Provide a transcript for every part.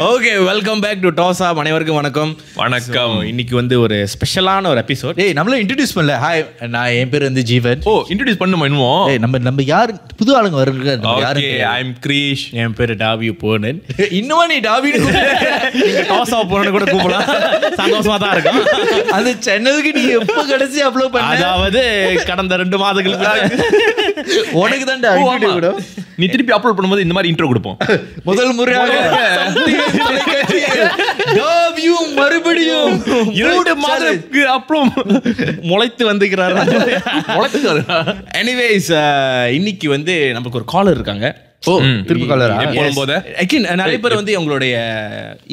Okay, welcome back to டாஸா. அனைவருக்கும் வணக்கம். வணக்கம். இன்னைக்கு வந்து ஒரு ஸ்பெஷலான ஒரு எபிசோட். நம்மள இன்ட்ரோடியூஸ் பண்ணல. ஹாய், நான் என் பேர் வந்து ஜீவன். இன்ட்ரோடியூஸ் பண்ணுமா இன்னும்? நம்ம யார் புது ஆளுங்க வருங்க. ஓகே, ஐ அம் கிரீஷ். என் பேரு டாவி போனன். இன்னுமா நீ டாவின்னு நீங்க டாஸா போனன்னு கூட கூப்பிடலாம். சந்தோஷமா தான் இருக்கும். அந்த சேனலுக்கு நீ எப்ப கடைசி அப்லோட் பண்ண? அதாவது கடந்த 2 மாதங்களுக்கு உனக்கு தான் டாவி கூட. நீ திருப்பி அப்லோட் பண்ணும்போது இந்த மாதிரி இன்ட்ரோ கொடுப்போம். முதல் முறையாக டாவியும் மறுபடியும் 2 மாதத்துக்கு அப்புறம் முளைத்து வந்துக்கிறாரு. எனிவேஸ், இன்னைக்கு வந்து நமக்கு ஒரு காலர் இருக்காங்க. திருப்பி காலரா? நிறைய பேர் வந்து உங்களுடைய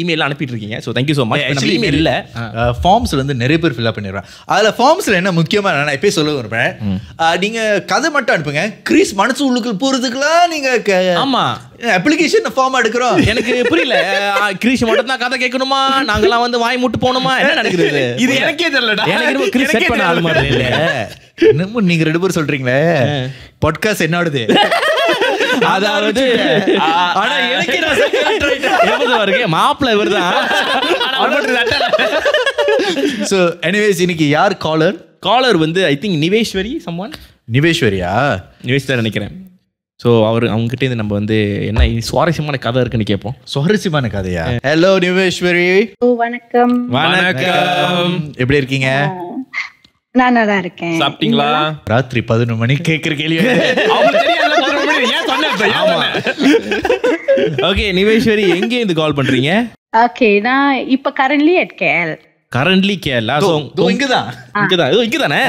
இமெயில் அனுப்பிட்டு இருக்கீங்க. So thank you so much. Actually email இல்லை, ஃபார்ம்ஸ்ல வந்து நிறைய பேர் ஃபில் பண்ணிடுறேன். அதில் ஃபார்ம்ஸ்ல என்ன முக்கியமா நான் இப்பயே சொல்ல விரும்புறேன். நீங்க கதை மட்டும் அனுப்புங்க. கிரீஸ் மனசு உள்ளுக்குள் போறதுக்குலாம் நீங்க ஆமா அப்ளிகேஷன் ஃபார்ம் எடுக்கிறோம். எனக்கு புரியல. கிரீஷ் மட்டும் தான் கதை கேட்கணுமா? நாங்கெல்லாம் வந்து வாய் முட்டு போகணுமா? என்ன நடக்குது? இது எனக்கே தெரியலடா. எனக்கு கிரீஷ் செட் பண்ண ஆள் மாதிரி இல்ல. இன்னமும் நீங்க 2 பேரும் சொல்றீங்களே பாட்காஸ்ட் என்னோடது. அதாவது ஆனா எனக்கு நான் வருங்க மாப்பிள்ள இவர்தான். சோ எனிவேஸ், இன்னைக்கு யார் காலர் வந்து ஐ திங்க் நிவேஸ்வரி. சம்வான் நிவேஸ்வரியா? நிவேஷ் தான் நினைக்கிறேன். ஸோ அவங்ககிட்ட இருந்து நம்ம வந்து என்ன சுவாரஸ்யமான கதை இருக்குன்னு கேட்போம். சுவாரஸ்யமான கதையா? ஹலோ நிவேஸ்வரி. வணக்கம். வணக்கம். எப்படி இருக்கீங்க? நான் நல்லா இருக்கேன். சாப்பிட்டீங்களா? ராத்திரி 11 மணிக்கு கேட்குற கேள்வி. ஓகே நிவேஸ்வரி, எங்க இருந்து கால் பண்றீங்க? ஓகே, நான் இப்ப currently at KL. Currently Kerala. So இங்கதான் இங்கதானே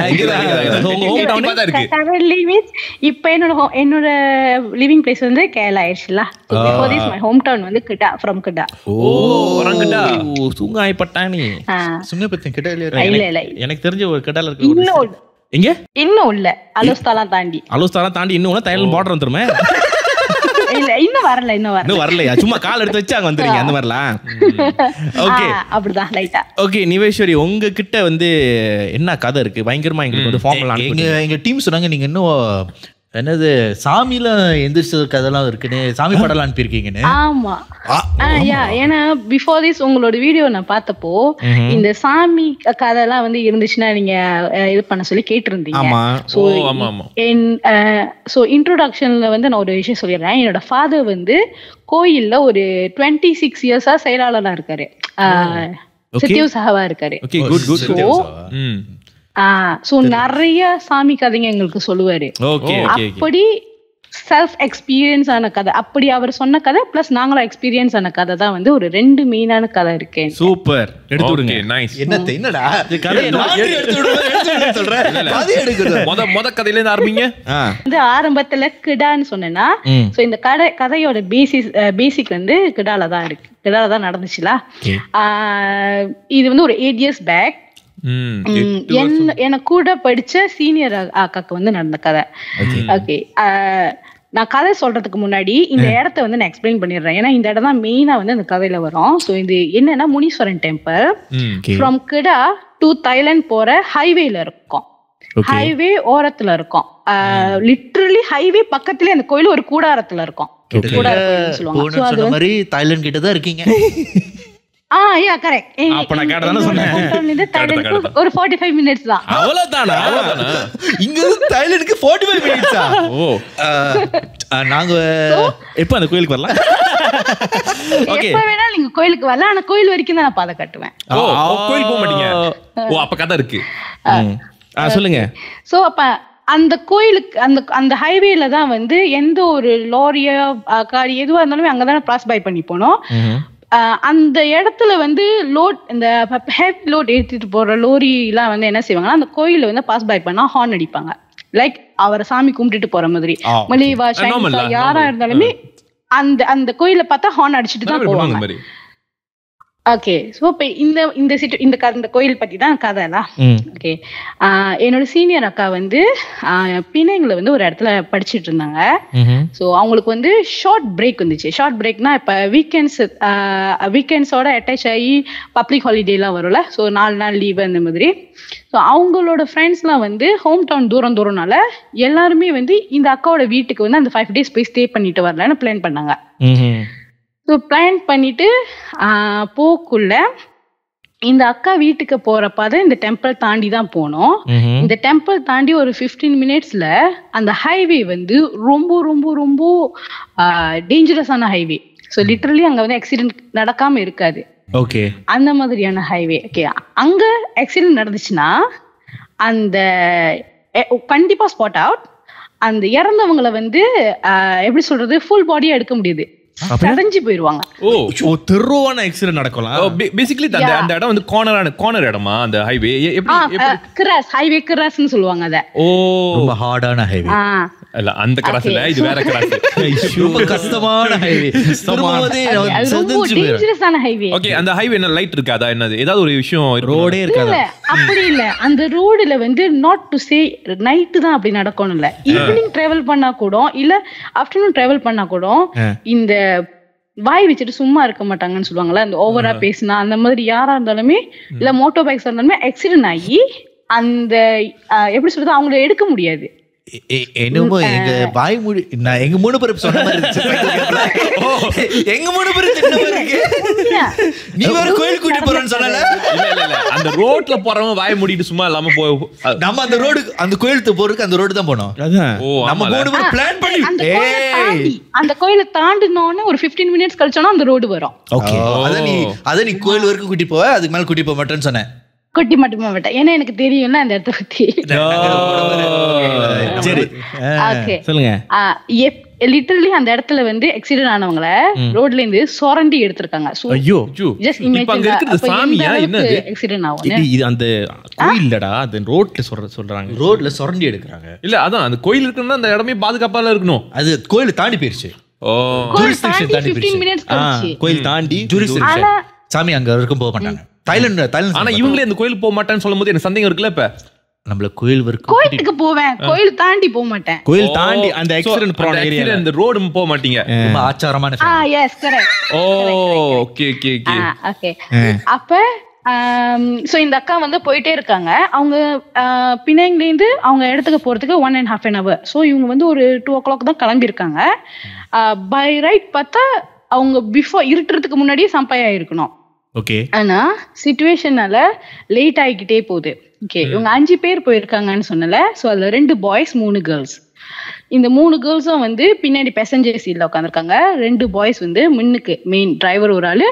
கரண்ட்லி மீன்ஸ் இப்ப என்னோட லிவிங் பிளேஸ் வந்து கேஎல் ஆயிடுச்சுல. Before this my home town வந்து கிடா, ஃப்ரம் கிடா. வரங்கடா சுங்காய் பட்டாணி. சுங்கப்பத்தி கிட்ட இல்ல எனக்கு தெரிஞ்ச ஒரு கிடால இருக்கு. எங்க? இன்னும் இல்ல, அலோஸ்தாலாம் தாண்டி இன்னும் தைலம் பார்டர் வந்துருமே. இல்ல, இன்னும் வரலையா? சும்மா கால் எடுத்து வச்சு அங்க வந்துறீங்க அந்த மாதிரிலாம். ஓகே, அப்படிதான் லைட்டா. ஓகே நிவேஸ்வரி, உங்க கிட்ட வந்து என்ன கதை இருக்கு? பயங்கரமா எங்களுக்கு வந்து ஃபார்ம்ல எங்க டீம் சொன்னாங்க நீங்க இன்னும் என்னது சாமியில எந்திரிச்ச கதெல்லாம் இருக்குன்னு, சாமி படலாம் அனுப்பியிருக்கீங்கன்னு. ஆமா, ஏன்னா பிஃபோர் திஸ் உங்களோட வீடியோ நான் பார்த்தப்போ இந்த சாமி கதைலாம் வந்து இருந்துச்சுன்னா நீங்க இது பண்ண சொல்லி கேட்டிருந்தீங்க. ஸோ இன்ட்ரோடக்ஷன்ல வந்து நான் ஒரு விஷயம் சொல்லிடுறேன். என்னோட ஃபாதர் வந்து கோயில்ல ஒரு 26 இயர்ஸா செயலாளரா இருக்காரு. சத்யவ சகாவா இருக்காரு. சோ நிறைய சாமி கதைங்க எங்களுக்கு சொல்லுவாரு. அப்படி செல்ஃப் எக்ஸ்பீரியன்ஸ் ஆன கதை, அப்படி அவர் சொன்ன கதை பிளஸ் நாங்களும் எக்ஸ்பீரியன்ஸ் ஆன கதை தான் வந்து ஒரு 2 மெயினான கதை இருக்கு. சூப்பர், எடுத்து விடுங்க. நைஸ். என்னடா கதை மொத கதையில இருந்து ஆரம்பிங்க. வந்து ஆரம்பத்துல கிடான்னு சொன்னேன்னா, சோ இந்த கதையோட பேசிக் வந்து கிடால தான் இருக்கு. கிடால தான் நடந்துச்சுல. இது வந்து ஒரு 8 years பேக் எனக்கு கூட படிச்ச சீனியர் அக்காக்கு வந்து நடந்த கதை. ஓகே, நான் கதை சொல்றதுக்கு முன்னாடி இந்த இடத்த வந்து நான் எக்ஸ்பிளைன் பண்ணிடுறேன். ஏன்னா இந்த இடம் தான் மெயினா வந்து அந்த கதையில வரும். ஸோ இது என்னன்னா முனீஸ்வரன் டெம்பிள். ஃப்ரம் கிடா டு தாய்லாந்து போற ஹைவேல இருக்கும். ஹைவே ஓரத்துல இருக்கும். லிட்டரலி ஹைவே பக்கத்துல அந்த கோயில் ஒரு கூடாரத்துல இருக்கும். கூடாரம் சொல்லுவாங்க. தாய்லாந்து கிட்ட தான் இருக்கீங்க. கரெக்ட். அப்ப நான் கேட்ட தான சொன்னேன். ஒரு 45 minutes தான். அவ்வளவுதானா? இங்க இருந்து தாய்லாந்துக்கு 45 minutes-ஆ? நாங்க எப்ப அந்த கோயிலுக்கு வரலாம்? எப்ப வேணா நீங்க கோயிலுக்கு வரலாம். ஆனா கோயில் வரைக்கும் தான் நான் பாதை கட்டுவேன். கோயில் போக மாட்டீங்க? அப்ப கதை இருக்கு. சொல்லுங்க. சோ அப்ப அந்த கோயிலுக்கு அந்த ஹைவேல தான் வந்து எந்த ஒரு லாரியோ கார் எதுவா இருந்தாலுமே அங்கதானே பாஸ் பை பண்ணி போனோம். அந்த இடத்துல வந்து இந்த ஹெவி லோட் ஏற்றிட்டு போற லோரி எல்லாம் வந்து என்ன செய்வாங்கன்னா, அந்த கோயில வந்து பாஸ் பை பண்ணா ஹார்ன் அடிப்பாங்க. லைக் அவரை சாமி கும்பிட்டுட்டு போற மாதிரி. மலிவா ஷைன்ஸா யாரா இருந்தாலுமே அந்த கோயில பார்த்தா ஹார்ன் அடிச்சுட்டு தான் போவாங்க. ஓகே, ஸோ இப்போ இந்த கோயில் பத்தி தான் கதைலாம். ஓகே, என்னோட சீனியர் அக்கா வந்து பிணைங்களை வந்து ஒரு இடத்துல படிச்சுட்டு இருந்தாங்க. ஸோ அவங்களுக்கு வந்து ஷார்ட் பிரேக் வந்துச்சு. ஷார்ட் பிரேக்னா இப்போ வீக்கெண்ட்ஸோட அட்டாச் ஆகி பப்ளிக் ஹாலிடேலாம் வரும்ல. ஸோ 4 நாள் லீவு அந்த மாதிரி. ஸோ அவங்களோட ஃப்ரெண்ட்ஸ்லாம் வந்து ஹோம் டவுன் தூரம்னால எல்லாருமே வந்து இந்த அக்காவோட வீட்டுக்கு வந்து அந்த 5 days போய் ஸ்டே பண்ணிட்டு வரலான்னு பிளான் பண்ணாங்க. ஸோ பிளான் பண்ணிட்டு போக்குள்ள இந்த அக்கா வீட்டுக்கு போறப்ப தான் இந்த டெம்பிள் தாண்டி தான் போனோம். இந்த டெம்பிள் தாண்டி ஒரு 15 மினிட்ஸ்ல அந்த ஹைவே வந்து ரொம்ப ரொம்ப ரொம்ப டேஞ்சரஸான ஹைவே. ஸோ லிட்டரலி அங்க வந்து ஆக்சிடென்ட் நடக்காம இருக்காது. ஓகே, அந்த மாதிரியான ஹைவே. ஓகே, அங்க ஆக்சிடென்ட் நடந்துச்சுன்னா அந்த கண்டிப்பா ஸ்பாட் அவுட். அந்த இறந்தவங்களை வந்து எப்படி சொல்றது, ஃபுல் பாடியா எடுக்க முடியாது, சடைஞ்சு போயிருவாங்க. ஓ, தெருவான ஆக்சிடென்ட் நடக்கலாம். பேசிக்கலி அந்த இடம் வந்து கார்னர் இடமா அந்த ஹைவே? கிராஸ் ஹைவே, கிராஸ்னு சொல்லுவாங்க அத. ஓ, ரொம்ப ஹார்டான ஹைவே. இல்ல அந்த கிராஸ் இல்ல, இது வேற கிராஸ். ரொம்ப கஷ்டமான ஹைவே, ரொம்ப டேஞ்சரஸான ஹைவே. ஓகே, அந்த ஹைவே என்ன லைட் இருக்காதா, என்னது ஏதாவது ஒரு விஷயம் ரோடே இருக்காதா? அப்படி இல்ல, அந்த ரோடுல வந்து நாட் டு சே நைட் தான் அப்படி நடக்கணும் இல்ல, ஈவினிங் டிராவல் பண்ணா கூட இல்ல ஆஃப்டர்நூன் டிராவல் பண்ணா கூட இந்த வாய் வச்சுட்டு சும்மா இருக்க மாட்டாங்கன்னு சொல்லுவாங்கல்ல, அந்த ஓவரா பேசினா அந்த மாதிரி யாரா இருந்தாலுமே இல்ல மோட்டோ பைக்ஸ் இருந்தாலுமே ஆக்சிடென்ட் ஆகி அந்த எப்படி சொல்றது அவங்கள எடுக்க முடியாது. என்னமோ எங்க வாய் மூடி எங்க 3 பேர் சொன்ன மாதிரி இருந்துச்சு. எங்க 3 பேர் சொன்ன மாதிரி இருக்கு. நீ வேற கோயில் கூட்டி போறேன்னு சொன்னல? இல்ல அந்த ரோட்ல போறவங்க வாய் மூடிட்டு சும்மா இல்லாம போய் நம்ம அந்த ரோடு, அந்த கோயிலுக்கு போறதுக்கு அந்த ரோடு தான் போனோம். அதான் நம்ம 3 பேர் பிளான் பண்ணி அந்த கோயிலை தாண்டினோன்னு ஒரு 15 மினிட்ஸ் கழிச்சோன்னா அந்த ரோடு வரும். ஓகே, அத நீ கோயில் வரைக்கும் கூட்டி போவ, அதுக்கு மேல கூட்டி போக மாட்டேன்னு சொன்னேன். கொட்டி மட்டுமே மாட்டேன், ஏன்னா எனக்கு தெரியும்ல அந்த இடத்த பத்தி. சரி, சொல்லுங்க. லிட்டரலி அந்த இடத்துல வந்து ஆக்சிடென்ட் ஆனவங்கள ரோட்ல இருந்து சொரண்டி எடுத்திருக்காங்க. ஐயோ, ஜஸ்ட் இமேஜின் சாமியா என்னது ஆக்சிடென்ட் ஆகும். இது அந்த கோயில்லடா, அந்த ரோட்ல சொல்றாங்க, ரோட்ல சொரண்டி எடுக்கறாங்க. இல்ல அதான் அந்த கோயில் இருக்குன்னா அந்த இடமே பாதுகாப்பால இருக்கணும். அது கோயில் தாண்டி போயிருச்சு. ஓ, ஜூரிஸ்டிக்ஷன் தாண்டி 15 மினிட்ஸ் கழிச்சு கோயில் தாண்டி ஜூரிஸ்டிக்ஷன். சாமி அங்க வரைக்கும் போக மாட்டாங்க. தாய்லாந்து ஆனா இவங்களே அந்த கோயிலுக்கு போக மாட்டான்னு சொல்லும்போது எனக்கு சந்தேகம் இருக்குல்ல. இப்ப நம்மள கோயில் வரைக்கும் கோயிலுக்கு போவேன், கோயில் தாண்டி போக மாட்டேன். கோயில் தாண்டி அந்த ஆக்சிடென்ட் போன ஏரியா, அந்த ரோடு போக மாட்டீங்க. ரொம்ப ஆச்சாரமான எஸ் கரெக்ட். ஓ, ஓகே ஓகே ஓகே ஓகே. அப்ப சோ இந்த அக்கா வந்து போயிட்டே இருக்காங்க. அவங்க பினாங்ல இருந்து அவங்க இடத்துக்கு போறதுக்கு 1.5 hour. சோ இவங்க வந்து ஒரு 2 o'clock தான் கிளம்பி இருக்காங்க. பை ரைட் பார்த்தா அவங்க பிஃபோர் இருட்டுறதுக்கு முன்னாடியே சம்பை ஆயிருக்கணும். ஓகே, ஆனா சிச்சுவேஷனால லேட் ஆகிக்கிட்டே போகுது. ஓகே, இவங்க 5 பேர் போயிருக்காங்கன்னு சொன்னல. சோ அதுல 2 பாய்ஸ் 3 கேர்ள்ஸ். இந்த 3 கேர்ள்ஸும் வந்து பின்னாடி பேசஞ்சர் சீட்ல உட்காந்துருக்காங்க. 2 பாய்ஸ் வந்து முன்னுக்கு மெயின் டிரைவர், ஒரு ஆளு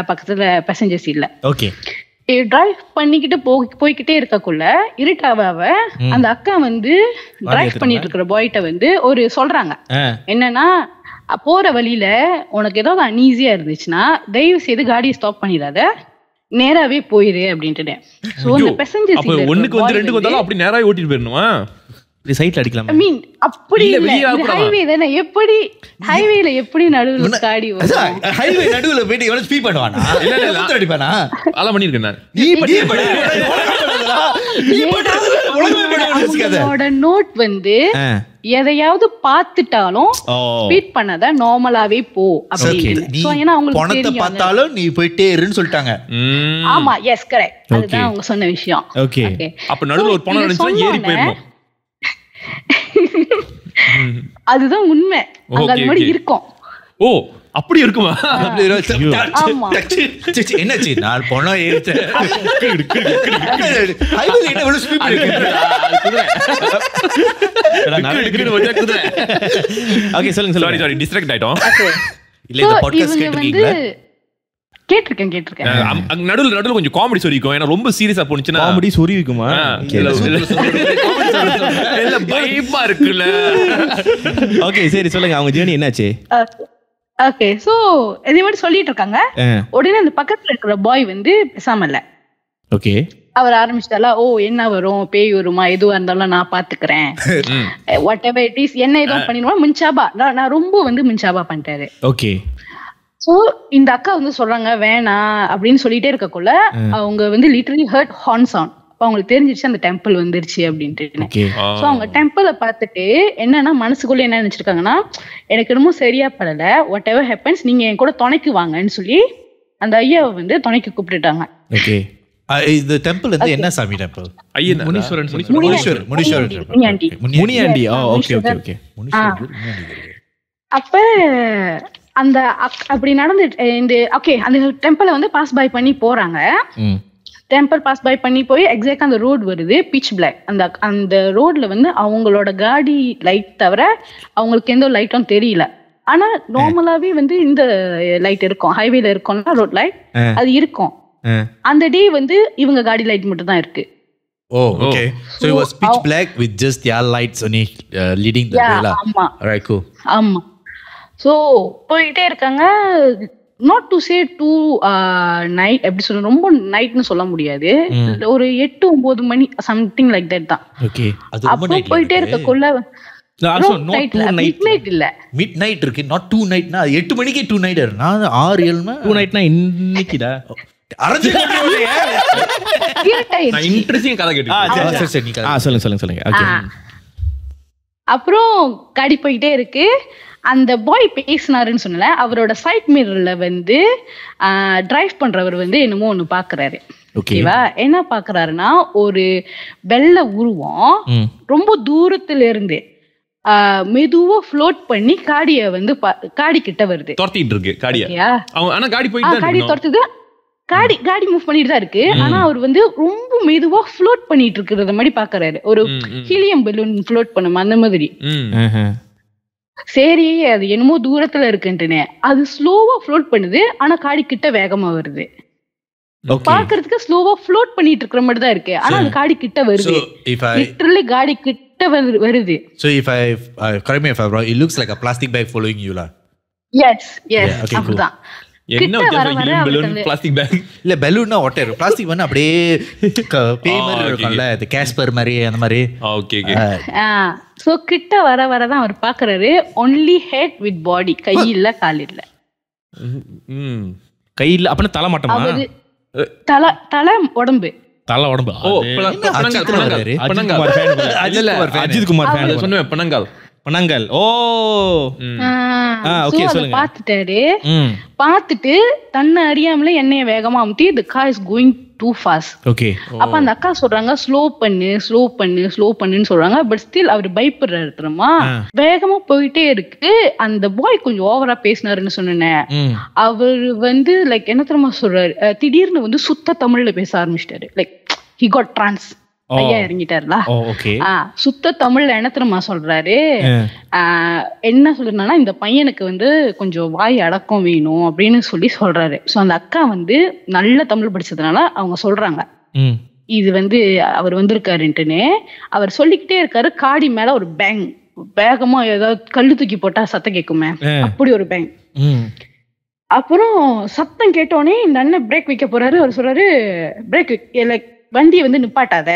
பக்கத்துல பேசஞ்சர் சீட்ல. ஓகே, டிரைவ் பண்ணிக்கிட்டு போய்கிட்டே இருக்கக்குள்ள இருட்டாவ அந்த அக்கா வந்து டிரைவ் பண்ணிட்டு இருக்கிற பாய்ட்ட வந்து ஒரு சொல்றாங்க என்னன்னா, போற வழியில உனக்கு ஏதாவது அன்ஈஸியா இருந்துச்சுன்னா தயவு செய்து காடியை ஸ்டாப் பண்ணிடாத, நேராவே போயிரு அப்படின்ட்டு. சோ அந்த பேசஞ்சர் அப்ப ஒண்ணுக்கு வந்து ரெண்டுக்கு வந்தாலும் அப்படி நேராவே ஓட்டிட்டு போயிடணுமா? சைட்ல அடிக்கலாம். ஐ மீன் அப்படி இல்ல, ஹைவே தானே, எப்படி ஹைவேல எப்படி நடுவுல காடி வரும்? ஹைவே நடுவுல போய் எவன ஸ்பீட் பண்ணுவானா? இல்ல இல்ல அடிப்பானா? அத பண்ணிருக்கேன் நான். நீ உங்களோட நோட் வந்து எதையாவது பார்த்துட்டாலும் ஸ்பீட் பண்ணாத, நார்மலாவே போ அப்படின்னு. சோ ஏன்னா உங்களுக்கு பணத்தை பார்த்தாலும் நீ போயிட்டே இருன்னு சொல்லிட்டாங்க. ஆமா, எஸ் கரெக்ட், அதுதான் அவங்க சொன்ன விஷயம். ஓகே, அப்ப நடுவுல ஒரு பணம் இருந்துச்சுன்னா ஏறி போயிடணும். அதுதான் உண்மை, அங்க அது மாதிரி இருக்கும். ஓ, அப்படி இருக்குமா? என்னாச்சு? நான் பணம் ஏறிட்டேன். ஹைவேல என்ன இவ்வளவு ஸ்பீட் இருக்கு? ஓகே, சொல்லுங்க. சாரி டிஸ்ட்ராக்ட் ஆயிட்டோம். இல்ல இந்த பாட்காஸ்ட் கேட்டிருக்கீங்களா? கேட்டிருக்கேன். நடுவுல கொஞ்சம் காமெடி சொல்லிக்கும். ஏன்னா ரொம்ப சீரியஸா போனுச்சுன்னா காமெடி சொரிக்குமா? இல்ல பயமா இருக்குல்ல. ஓகே சரி, சொல்லுங்க அவங்க ஜர்னி என்னாச்சு? ஓகே, சோ இதே மாதிரி சொல்லிட்டு இருக்காங்க. உடனே அந்த பக்கத்துல இருக்கிற பாய் வந்து பேசாம இல்ல. ஓகே, அவர் ஆரம்பிச்சிட்டாலா, ஓ என்ன வரும், பேய் வருமா, எதுவா இருந்தாலும் நான் பாத்துக்கிறேன், வாட் எவர் இட் இஸ், என்ன எதுவும் பண்ணிடுவோம் முன்சாபா. நான் ரொம்ப வந்து முன்சாபா பண்ணிட்டாரு. ஓகே, சோ இந்த அக்கா வந்து சொல்றாங்க வேணாம் அப்படின்னு சொல்லிட்டே இருக்கக்குள்ள அவங்க வந்து லிட்டரலி ஹர்ட் ஹார்ன் சவுண்ட். அப்ப அவங்களுக்கு தெரிஞ்சிருச்சு அந்த டெம்பிள் வந்துருச்சு அப்படின்ட்டு. சோ அவங்க டெம்பிளை பார்த்துட்டு என்னன்னா மனசுக்குள்ள என்ன நினைச்சிருக்காங்கன்னா, எனக்கு என்னமோ சரியா படல, வாட் எவர் ஹேப்பன்ஸ் நீங்க என் கூட துணைக்கு வாங்கன்னு சொல்லி அந்த ஐயாவை வந்து துணைக்கு கூப்பிட்டுட்டாங்க. ஓகே, இந்த டெம்பிள் வந்து என்ன சாமி temple? Ayyan Muneeswaran. Muniyandi. Muniyandi. Okay okay okay. அப்ப அந்த அப்படி நடந்து இந்த ஓகே அந்த டெம்பிளை வந்து பாஸ் பை பண்ணி போறாங்க. டெம்பிள் பாஸ் பை பண்ணி போய் எக்ஸாக்டா அந்த ரோடு வருது, பிச் பிளாக். அந்த ரோட்ல வந்து அவங்களோட காடி லைட் தவிர அவங்களுக்கு எந்த லைட்டும் தெரியல. ஆனா நார்மலாவே வந்து இந்த லைட் இருக்கும், ஹைவேல இருக்கும்னா ரோட் லைட் அது இருக்கும். அந்த டே வந்து இவங்க காடி லைட் மட்டும் தான் இருக்கு. Oh, okay. So it was pitch black with just their lights only leading the way lah. ஆமா. Alright, cool. ஆமா. So போயிட்டே இருக்காங்க. Not to say too night, எப்படி சொல்ல, ரொம்ப நைட்னு சொல்ல முடியாது, ஒரு 8-9 மணி சம்திங் லைக் தட் தான். Okay. அது ரொம்ப நைட் போயிட்டே இருக்கக்குள்ள மிட்நைட் இல்ல, மிட்நைட் இருக்கு, not too night னா 8 மணிக்கே 2 night நான் 6-7 னா 2 நைட்னா இன்னைக்குடா அரஞ்சு இன்ட்ரெஸ்டிங் கதை கேட்டு சொல்லுங்க. ஓகே. அப்புறம் காடி போயிட்டே இருக்கு. அந்த பாய் பேசினாருன்னு சொன்னல, அவரோட சைட் மிரர்ல வந்து டிரைவ் பண்றவர் வந்து என்னமோ ஒண்ணு பாக்குறாரு. ஓகேவா? என்ன பாக்குறாருன்னா ஒரு வெள்ளை உருவம் ரொம்ப தூரத்துல இருந்து மெதுவா ஃப்ளோட் பண்ணி காடிய வந்து காடி கிட்ட வருது, துரத்திட்டு இருக்கு காடியா. ஆனா காடி போயிட்டு காடி துரத்துது, காடி மூவ் பண்ணிட்டு தான் இருக்கு. ஆனா அவர் வந்து ரொம்ப மெதுவா ஃப்ளோட் பண்ணிட்டு இருக்கிறத மாதிரி பாக்குறாரு, ஒரு ஹீலியம் பலூன் ஃப்ளோட் பண்ணும் அந்த மாதிரி. சரி அது என்னமோ தூரத்துல இருக்குன்ட்டுனே அது ஸ்லோவா ஃப்ளோட் பண்ணுது, ஆனா காடி கிட்ட வேகமா வருது. பாக்குறதுக்கு ஸ்லோவா ஃப்ளோட் பண்ணிட்டு இருக்கிற மாதிரி தான் இருக்கு, ஆனா அது காடி கிட்ட வருது. லிட்டரலி காடி கிட்ட வருது. So if I correct me if I'm wrong, it looks like a plastic bag following you lah. Yes, அப்படிதான். என்ன ஹீலியம் பலூன் பிளாஸ்டிக் பேக் இல்ல பலூன்னா வாட்டர், பிளாஸ்டிக் வந்து அப்படியே பேய் மாதிரி இருக்கும்ல, அது கேஸ்பர் மாதிரி அந்த மாதிரி. ஓகே. சோ கிட்ட வர தான் அவர் பாக்குறாரு, only head with body, கை இல்ல கால் இல்ல. கை இல்ல அப்பனா தலை மட்டுமா? தலை உடம்பு. ஓ அஜித் குமார் ஃபேன் சொன்னேன், பனங்கால். ஓ ஓகே சொல்லுங்க. பாத்துட்டு தன்னை அறியாமலே என்னைய வேகமா அமுத்தி the car is going too fast. Okay. அப்ப அந்த அக்கா சொல்றாங்க ஸ்லோ பண்ணுன்னு சொல்றாங்க. பட் ஸ்டில் அவர் பயப்படுறாரு தெரியுமா, வேகமா போயிட்டே இருக்கு. அந்த பாய் கொஞ்சம் ஓவரா பேசினாருன்னு சொன்னேன். அவர் வந்து லைக் என்ன தெரியுமா சொல்றாரு, திடீர்னு வந்து சுத்த தமிழ்ல பேச ஆரம்பிச்சிட்டாரு. Like he got trans. ஐயா இறங்கிட்டாருல. சுத்த தமிழ்ல என்ன தெரியுமா சொல்றாரு, என்ன சொல்றாருன்னா இந்த பையனுக்கு வந்து கொஞ்சம் வாய் அடக்கம் வேணும் அப்படின்னு சொல்றாரு. சோ அந்த அக்கா வந்து நல்ல தமிழ் படிச்சதுனால அவங்க சொல்றாங்க இது வந்து அவர் வந்திருக்காருன்ட்டுன்னு. அவர் சொல்லிக்கிட்டே இருக்காரு. காடி மேல ஒரு பேங், வேகமா ஏதாவது கல்லு தூக்கி போட்டா சத்தம் கேட்குமே அப்படி ஒரு பேங். அப்புறம் சத்தம் கேட்டோடனே இந்த அண்ணன் பிரேக் வைக்க போறாரு. அவர் சொல்றாரு பிரேக் லைக் வண்டியை வந்து நிப்பாட்டாத,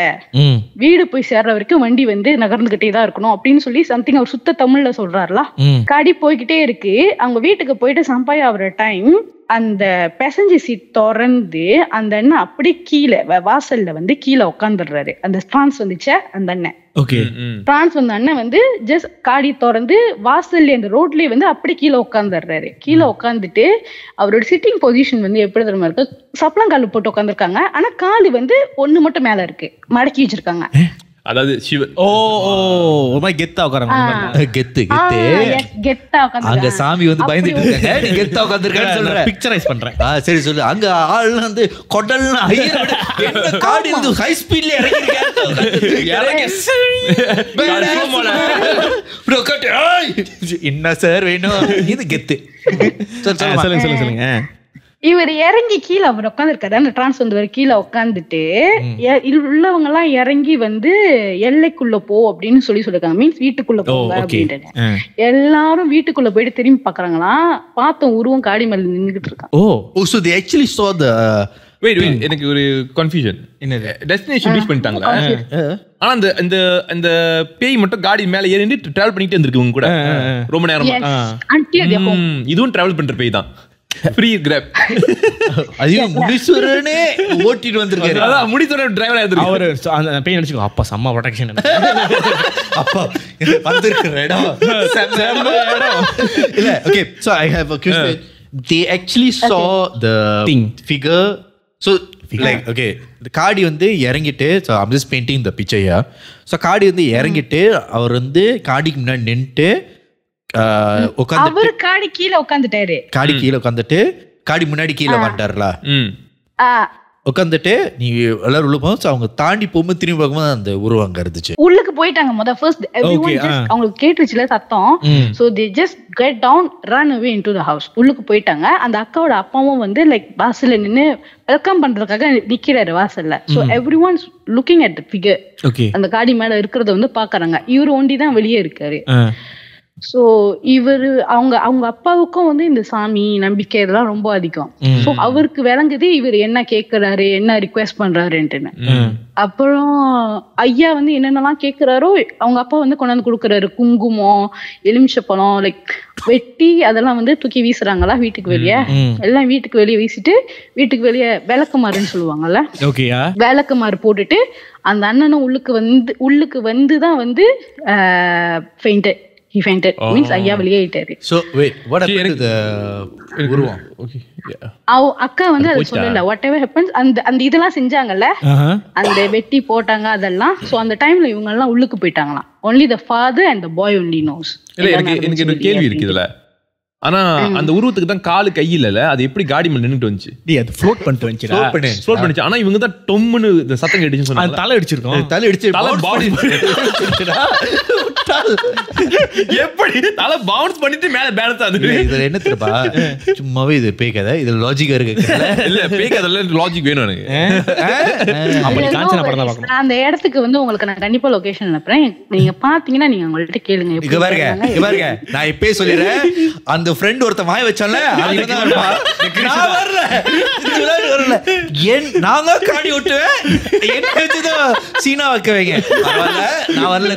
வீடு போய் சேர்ற வரைக்கும் வண்டி வந்து நகர்ந்துகிட்டே தான் இருக்கணும் அப்படின்னு சொல்லி சம்திங் அவர் சுத்த தமிழ்ல சொல்றாருல. காடி போய்கிட்டே இருக்கு. அவங்க வீட்டுக்கு போயிட்டு சம்பாய் ஆகுற டைம் அந்த பேசஞ்சர் சீட் திறந்து அந்த அண்ணன் அப்படியே கீழே வாசல்ல வந்து கீழே உட்காந்துடுறாரு. அந்த டிரான்ஸ் வந்துச்ச அந்த அண்ணன், டிரான்ஸ் வந்த அண்ணன் வந்து ஜஸ்ட் காடி திறந்து வாசல்ல அந்த ரோட்லயே வந்து அப்படி கீழே உட்காந்துடுறாரு. கீழே உட்காந்துட்டு அவரோட சிட்டிங் பொசிஷன் வந்து எப்படி தெரியுமா இருக்கு, சப்பளங்கால் போட்டு உட்காந்துருக்காங்க. ஆனா காலு வந்து ஒண்ணு மட்டும் மேல இருக்கு, மடக்கி வச்சிருக்காங்க. அதாவது கெத்தா உட்காராங்க, கெத்தா உட்கார்ந்து அங்க சாமி வந்து பயந்துட்டு இருக்காங்க, நீ கெத்தா உட்கார்ந்திருக்கான்னு சொல்ற பிக்சரைஸ் பண்றேன். சரி சொல்லு. அங்க ஆள் வந்து கொடல்னா காடி இருந்து ஹை ஸ்பீட்ல என்ன சார் வேணும், இது கெத்து. சொல்லுங்க. இவர் இறங்கி கீழே அவர் உட்காந்துருக்காரு. அந்த டிரான்ஸ் வந்தவர் கீழே உட்காந்துட்டு உள்ளவங்க எல்லாம் இறங்கி வந்து எல்லைக்குள்ள போ அப்படின்னு சொல்லிருக்காங்க. மீன்ஸ் வீட்டுக்குள்ள போங்க அப்படின்ட்டு. எல்லாரும் வீட்டுக்குள்ள போயிட்டு திரும்பி பாக்குறாங்களாம். பார்த்த உருவம் காடி மேல நின்னுகிட்டு இருக்கான். So they actually saw the wait எனக்கு ஒரு கன்ஃபியூஷன். என்னது டெஸ்டினேஷன் ரீச் பண்ணிட்டாங்களா? ஆனா அந்த அந்த அந்த பேய் மட்டும் காடி மேல ஏறி டிராவல் பண்ணிட்டே இருந்திருக்கு உங்க கூட ரொம்ப நேரமா. இதுவும் டிராவல் பண்ற பேய் தான். ஃப்ரீ கிராப். அதையும் முடிசுவரனே ஓட்டிட்டு வந்திருக்காரு. அதான் முடிசுவரன் டிரைவர் ஆயிருக்கு. அவரு அந்த பேய் நினைச்சுக்கோ, அப்பா செம்ம ப்ரொடெக்ஷன், அப்பா வந்திருக்கிற இடம் செம்ம இடம். இல்ல okay. So I have a question. They actually saw the figure. So like okay, the காடி வந்து இறங்கிட்டு, so I'm just painting the picture here. So காடி வந்து இறங்கிட்டு அவர் வந்து காடிக்கு முன்னாடி நின்னுட்டு உட்காந்து அவரு காடி கீழே உட்காந்துட்டாரு. காடி கீழே உட்காந்துட்டு காடி முன்னாடி கீழே வந்துட்டாருல உட்காந்துட்டு நீ எல்லாரும் உள்ள போகும். அவங்க தாண்டி போகும்போது திரும்பி பார்க்கும்போது அந்த உருவம் அங்க இருந்துச்சு. உள்ளுக்கு போயிட்டாங்க ஃபர்ஸ்ட் everyone just அவங்களுக்கு கேட்டுச்சுல சத்தம். so they just get down run away into the house. உள்ளுக்கு போயிட்டாங்க. அந்த அக்காவோட அப்பாவும் வந்து லைக் வாசல்ல நின்னு வெல்கம் பண்றதுக்காக நிக்கிறாரு வாசல்ல. so everyone looking at the figure. அந்த காடி மேல இருக்கிறத வந்து பாக்குறாங்க. இவரு ஒண்டி தான் வெளியே இருக்காரு. சோ இவரு அவங்க அப்பாவுக்கும் வந்து இந்த சாமி நம்பிக்கை இதெல்லாம் ரொம்ப அதிகம். சோ அவருக்கு விளங்குது இவர் என்ன கேக்குறாரு, என்ன ரிக்வெஸ்ட் பண்றாருன்ட்டுன்னு. அப்புறம் ஐயா வந்து என்னென்னலாம் கேக்குறாரோ அவங்க அப்பா வந்து கொண்டாந்து கொடுக்குறாரு. குங்குமம், எலுமிச்சப்பழம், லைக் வெட்டி அதெல்லாம் வந்து தூக்கி வீசுறாங்களா வீட்டுக்கு வெளியே. எல்லாம் வீட்டுக்கு வெளியே வீசிட்டு வீட்டுக்கு வெளியே விளக்குமாறுன்னு சொல்லுவாங்கல்ல, விளக்குமாறு போட்டுட்டு அந்த அண்ணனும் உள்ளுக்கு வந்துதான் வந்து he fainted. means ஐயா வெளியே ஆயிட்டாரு. So wait, what happened to the உருவம்? அக்கா வந்து அது சொல்லல. whatever happens அந்த இதெல்லாம் செஞ்சாங்கல்ல, அந்த வெட்டி போட்டாங்க அதெல்லாம். சோ அந்த டைம்ல இவங்க எல்லாம் உள்ளுக்கு போயிட்டாங்களாம். only the father and the boy only knows. எனக்கு ஒரு கேள்வி இருக்கு இதுல. ஆனா அந்த உருவத்துக்கு தான் காலு கை இல்லல, அது எப்படி காடி மேல நின்னுட்டு வந்துச்சு? அது ஃப்ளோட் பண்ணிட்டு வந்துச்சுடா. ஃப்ளோட் பண்ணிச்சு. ஆனா இவங்க தான் டொம்முன்னு இந்த சத்தம் கேட்டுச்சுன்னு சொன்னாங்க. தலை அடிச்சிருக்கோம். தலை அடிச்சு பாடி எப்படி தலை பவுன்ஸ் பண்ணிட்டு மேல பேலன்ஸ் ஆகுது. இதுல என்ன தெரியுமா, சும்மாவே இது பேய் கதை. இதுல லாஜிக்கா இருக்கு. இல்ல பேய் கதைல லாஜிக் வேணும் எனக்கு. அப்படி காஞ்சனா படம் தான் பார்க்கணும். அந்த இடத்துக்கு வந்து உங்களுக்கு நான் கண்டிப்பா லொகேஷன் அனுப்புறேன். நீங்க பாத்தீங்கன்னா நீங்க அவங்கள்ட்ட கேளுங்க. இங்க பாருங்க நான் இப்பவே சொல்லிடுறேன். அந்த ஃப்ரெண்ட் ஒருத்த வாய் வச்சால நாங்க காடி ஓட்டுவேன் சீனா வைக்க வைங்க. நான் வரல.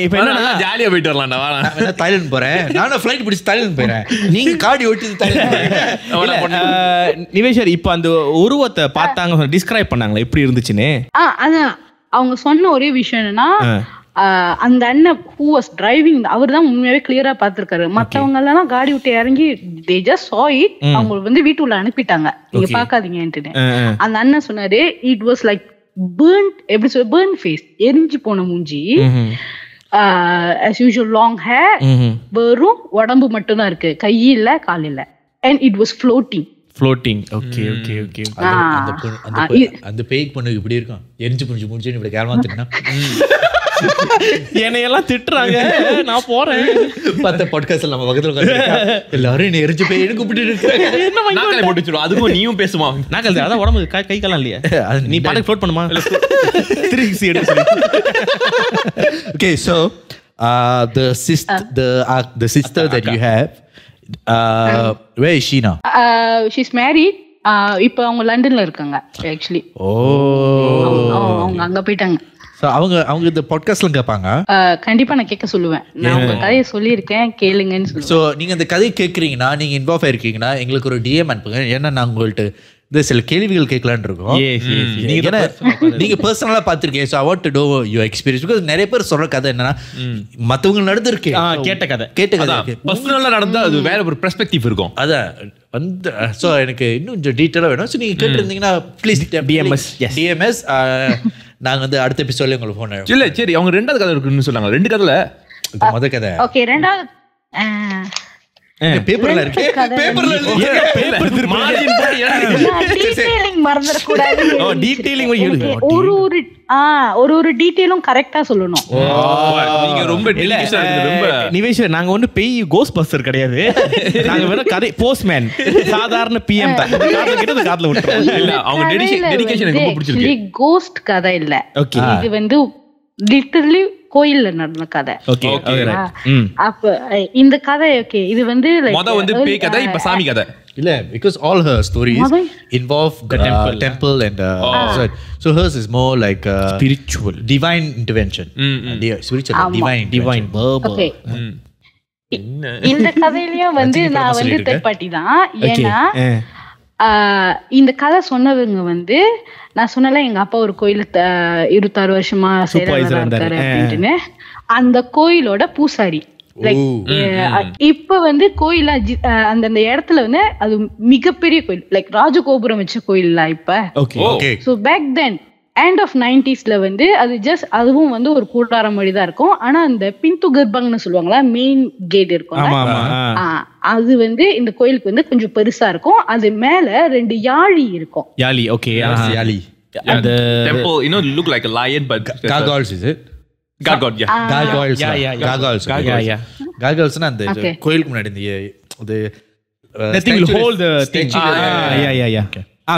இப்ப என்ன ஜாலியா போயிட்டு வரலாம். தாய்லாந்து போறேன். நானும் ஃபிளைட் பிடிச்சி தாய்லாந்து போறேன். நீங்க காடி ஓட்டி நிவேஷர் இப்ப அந்த உருவத்தை பார்த்தாங்க, டிஸ்கிரைப் பண்ணாங்களா எப்படி இருந்துச்சுன்னு? அதான் அவங்க சொன்ன ஒரே விஷயம் என்னன்னா, அந்த அண்ணன் who was driving அவர் தான் உண்மையாவே கிளியரா பாத்துருக்காரு. மத்தவங்க எல்லாம் காடி விட்டு இறங்கி they just saw it. அவங்க வந்து வீட்டுக்குள்ள அனுப்பிட்டாங்க, நீங்க பாக்காதீங்கன்னு. அந்த அண்ணன் சொன்னாரு it was like burnt, எப்படி சொல்ல, burn face, எரிஞ்சு போன மூஞ்சி. as usual long hair, வெறும் உடம்பு மட்டும் தான் இருக்கு, கை இல்ல கால் இல்ல. and it was floating. Okay. அந்த பேய்க்கு பொண்ணுக்கு இப்படி இருக்கும், எரிஞ்சு புடிச்சு முடிச்சு இப்படி கேள்வாத்துனா என்னையெல்லாம் திட்டுறாங்க. நான் போறேன். பத்த பாட்காஸ்ட்ல நம்ம பக்கத்துல உட்கார்ந்து எல்லாரும் என்ன எரிஞ்சு பேய் கூப்பிட்டு இருக்காங்க. நாக்கலை போட்டுச்சுடும். அதுவும் நீயும் பேசுமா? நாக்கல் அதான் உடம்பு கை காலம் இல்லையா? நீ பாட்டுக்கு ஃப்ளோட் பண்ணுமா? 360 எடுத்து சொல்லி. Okay, so the sister that you have, where is she now? She's married. இப்போ அவங்க லண்டன்ல இருக்காங்க ஆக்சுவலி. அவங்க அங்க போயிட்டாங்க. அவங்க இந்த பாட்காஸ்ட்ல கேட்பாங்க. கண்டிப்பா நான் கேட்க சொல்லுவேன். நான் உங்க கதையை சொல்லியிருக்கேன், கேளுங்கன்னு சொல்லுவேன். ஸோ நீங்க அந்த கதையை கேட்குறீங்கன்னா, நீங்க இன்வால்வ் ஆயிருக்கீங்கன்னா எங்களுக்கு ஒரு டிஎம் அனுப்புங்க. ஏன்னா நான் உங்கள்கிட்ட இந்த சில கேள்விகள் கேட்கலான்னு இருக்கோம். நீங்க பர்சனலா பாத்திருக்கீங்க. So I want to know your experience. Because நிறைய பேர் சொல்ற கதை என்னன்னா, மத்தவங்க நடந்திருக்கு, கேட்ட கதை பர்சனலா நடந்தா அது வேற ஒரு பெர்ஸ்பெக்டிவ் இருக்கும். அதான் வந்து ஸோ எனக்கு இன்னும் கொஞ்சம் டீட்டெயிலாக வேணும். ஸோ நீங்க கேட்டிருந்தீங்கன்னா ப்ளீஸ் டிஎம்எஸ். நாங்க வந்து அடுத்த எபிசோட்ல உங்களுக்கு ஃபோன் இல்ல. சரி, அவங்க ரெண்டாவது கதை இருக்குன்னு சொன்னாங்க. 2 கதைல முத கதை ஓகே. ரெண்டாவது பேப்பர்ல இருக்கு. பேப்பர்ல பேப்பர் மார்ஜின் போட்டு டீடைலிங் மறந்துட கூடாது. டீடைலிங் ஒரு டீடைலும் கரெக்ட்டா சொல்லணும். நீங்க ரொம்ப டெலிகேஷன் ரொம்ப நிவேஷ். நாங்க வந்து பேய் கோஸ்ட் பஸ்டர் கிடையாது. நாங்க வெறும் கதை போஸ்ட்மேன், சாதாரண பிஎம் தான். காதுல விட்டுறோம். இல்ல, அவங்க டெடிகேஷன் எனக்கு ரொம்ப பிடிச்சிருக்கு. இது கோஸ்ட் கதை இல்ல. இது வந்து லிட்டரலி கோயில்ல நடந்த கதை. அப்ப இந்த கதை ஓகே. இது வந்து மொத வந்து பேய் கதை, இப்ப சாமி கதை இல்ல. because all her stories involve the temple and so hers is more like spiritual, divine intervention. Spiritual, divine okay. இந்த கதையிலயும் வந்து நான் வந்து தேர்ட் பார்ட்டி தான். ஏன்னா இந்த கதை சொன்னவங்க வந்து நான் சொன்னல எங்க அப்பா ஒரு கோயில 26 வருஷமா சேவையா இருக்காரு அப்படின்ட்டு. அந்த கோயிலோட பூசாரி. லைக் இப்ப வந்து கோயிலா அந்த இடத்துல வந்து அது மிகப்பெரிய கோயில், லைக் ராஜகோபுரம் வச்ச கோயில்ல இப்ப. So back then end of 90s வந்து அது ஜஸ்ட் அதுவும் வந்து ஒரு கூடாரம் மாதிரி தான் இருக்கும். ஆனா அந்த பிந்து கர்ப்பங்னு சொல்லுவாங்களா, மெயின் கேட் இருக்கும், அது வந்து இந்த கோயிலுக்கு வந்து கொஞ்சம் பெருசா இருக்கும். அது மேல 2 யாழி இருக்கும். யாழி, ஓகே. யாழி. The temple, you know, look like a lion, but gargoyles, is it? Gargoyle, yeah. Gargoyles. Gargoyles. Gargoyles na அந்த கோயிலுக்கு முன்னாடி இந்த nothing will hold the thing.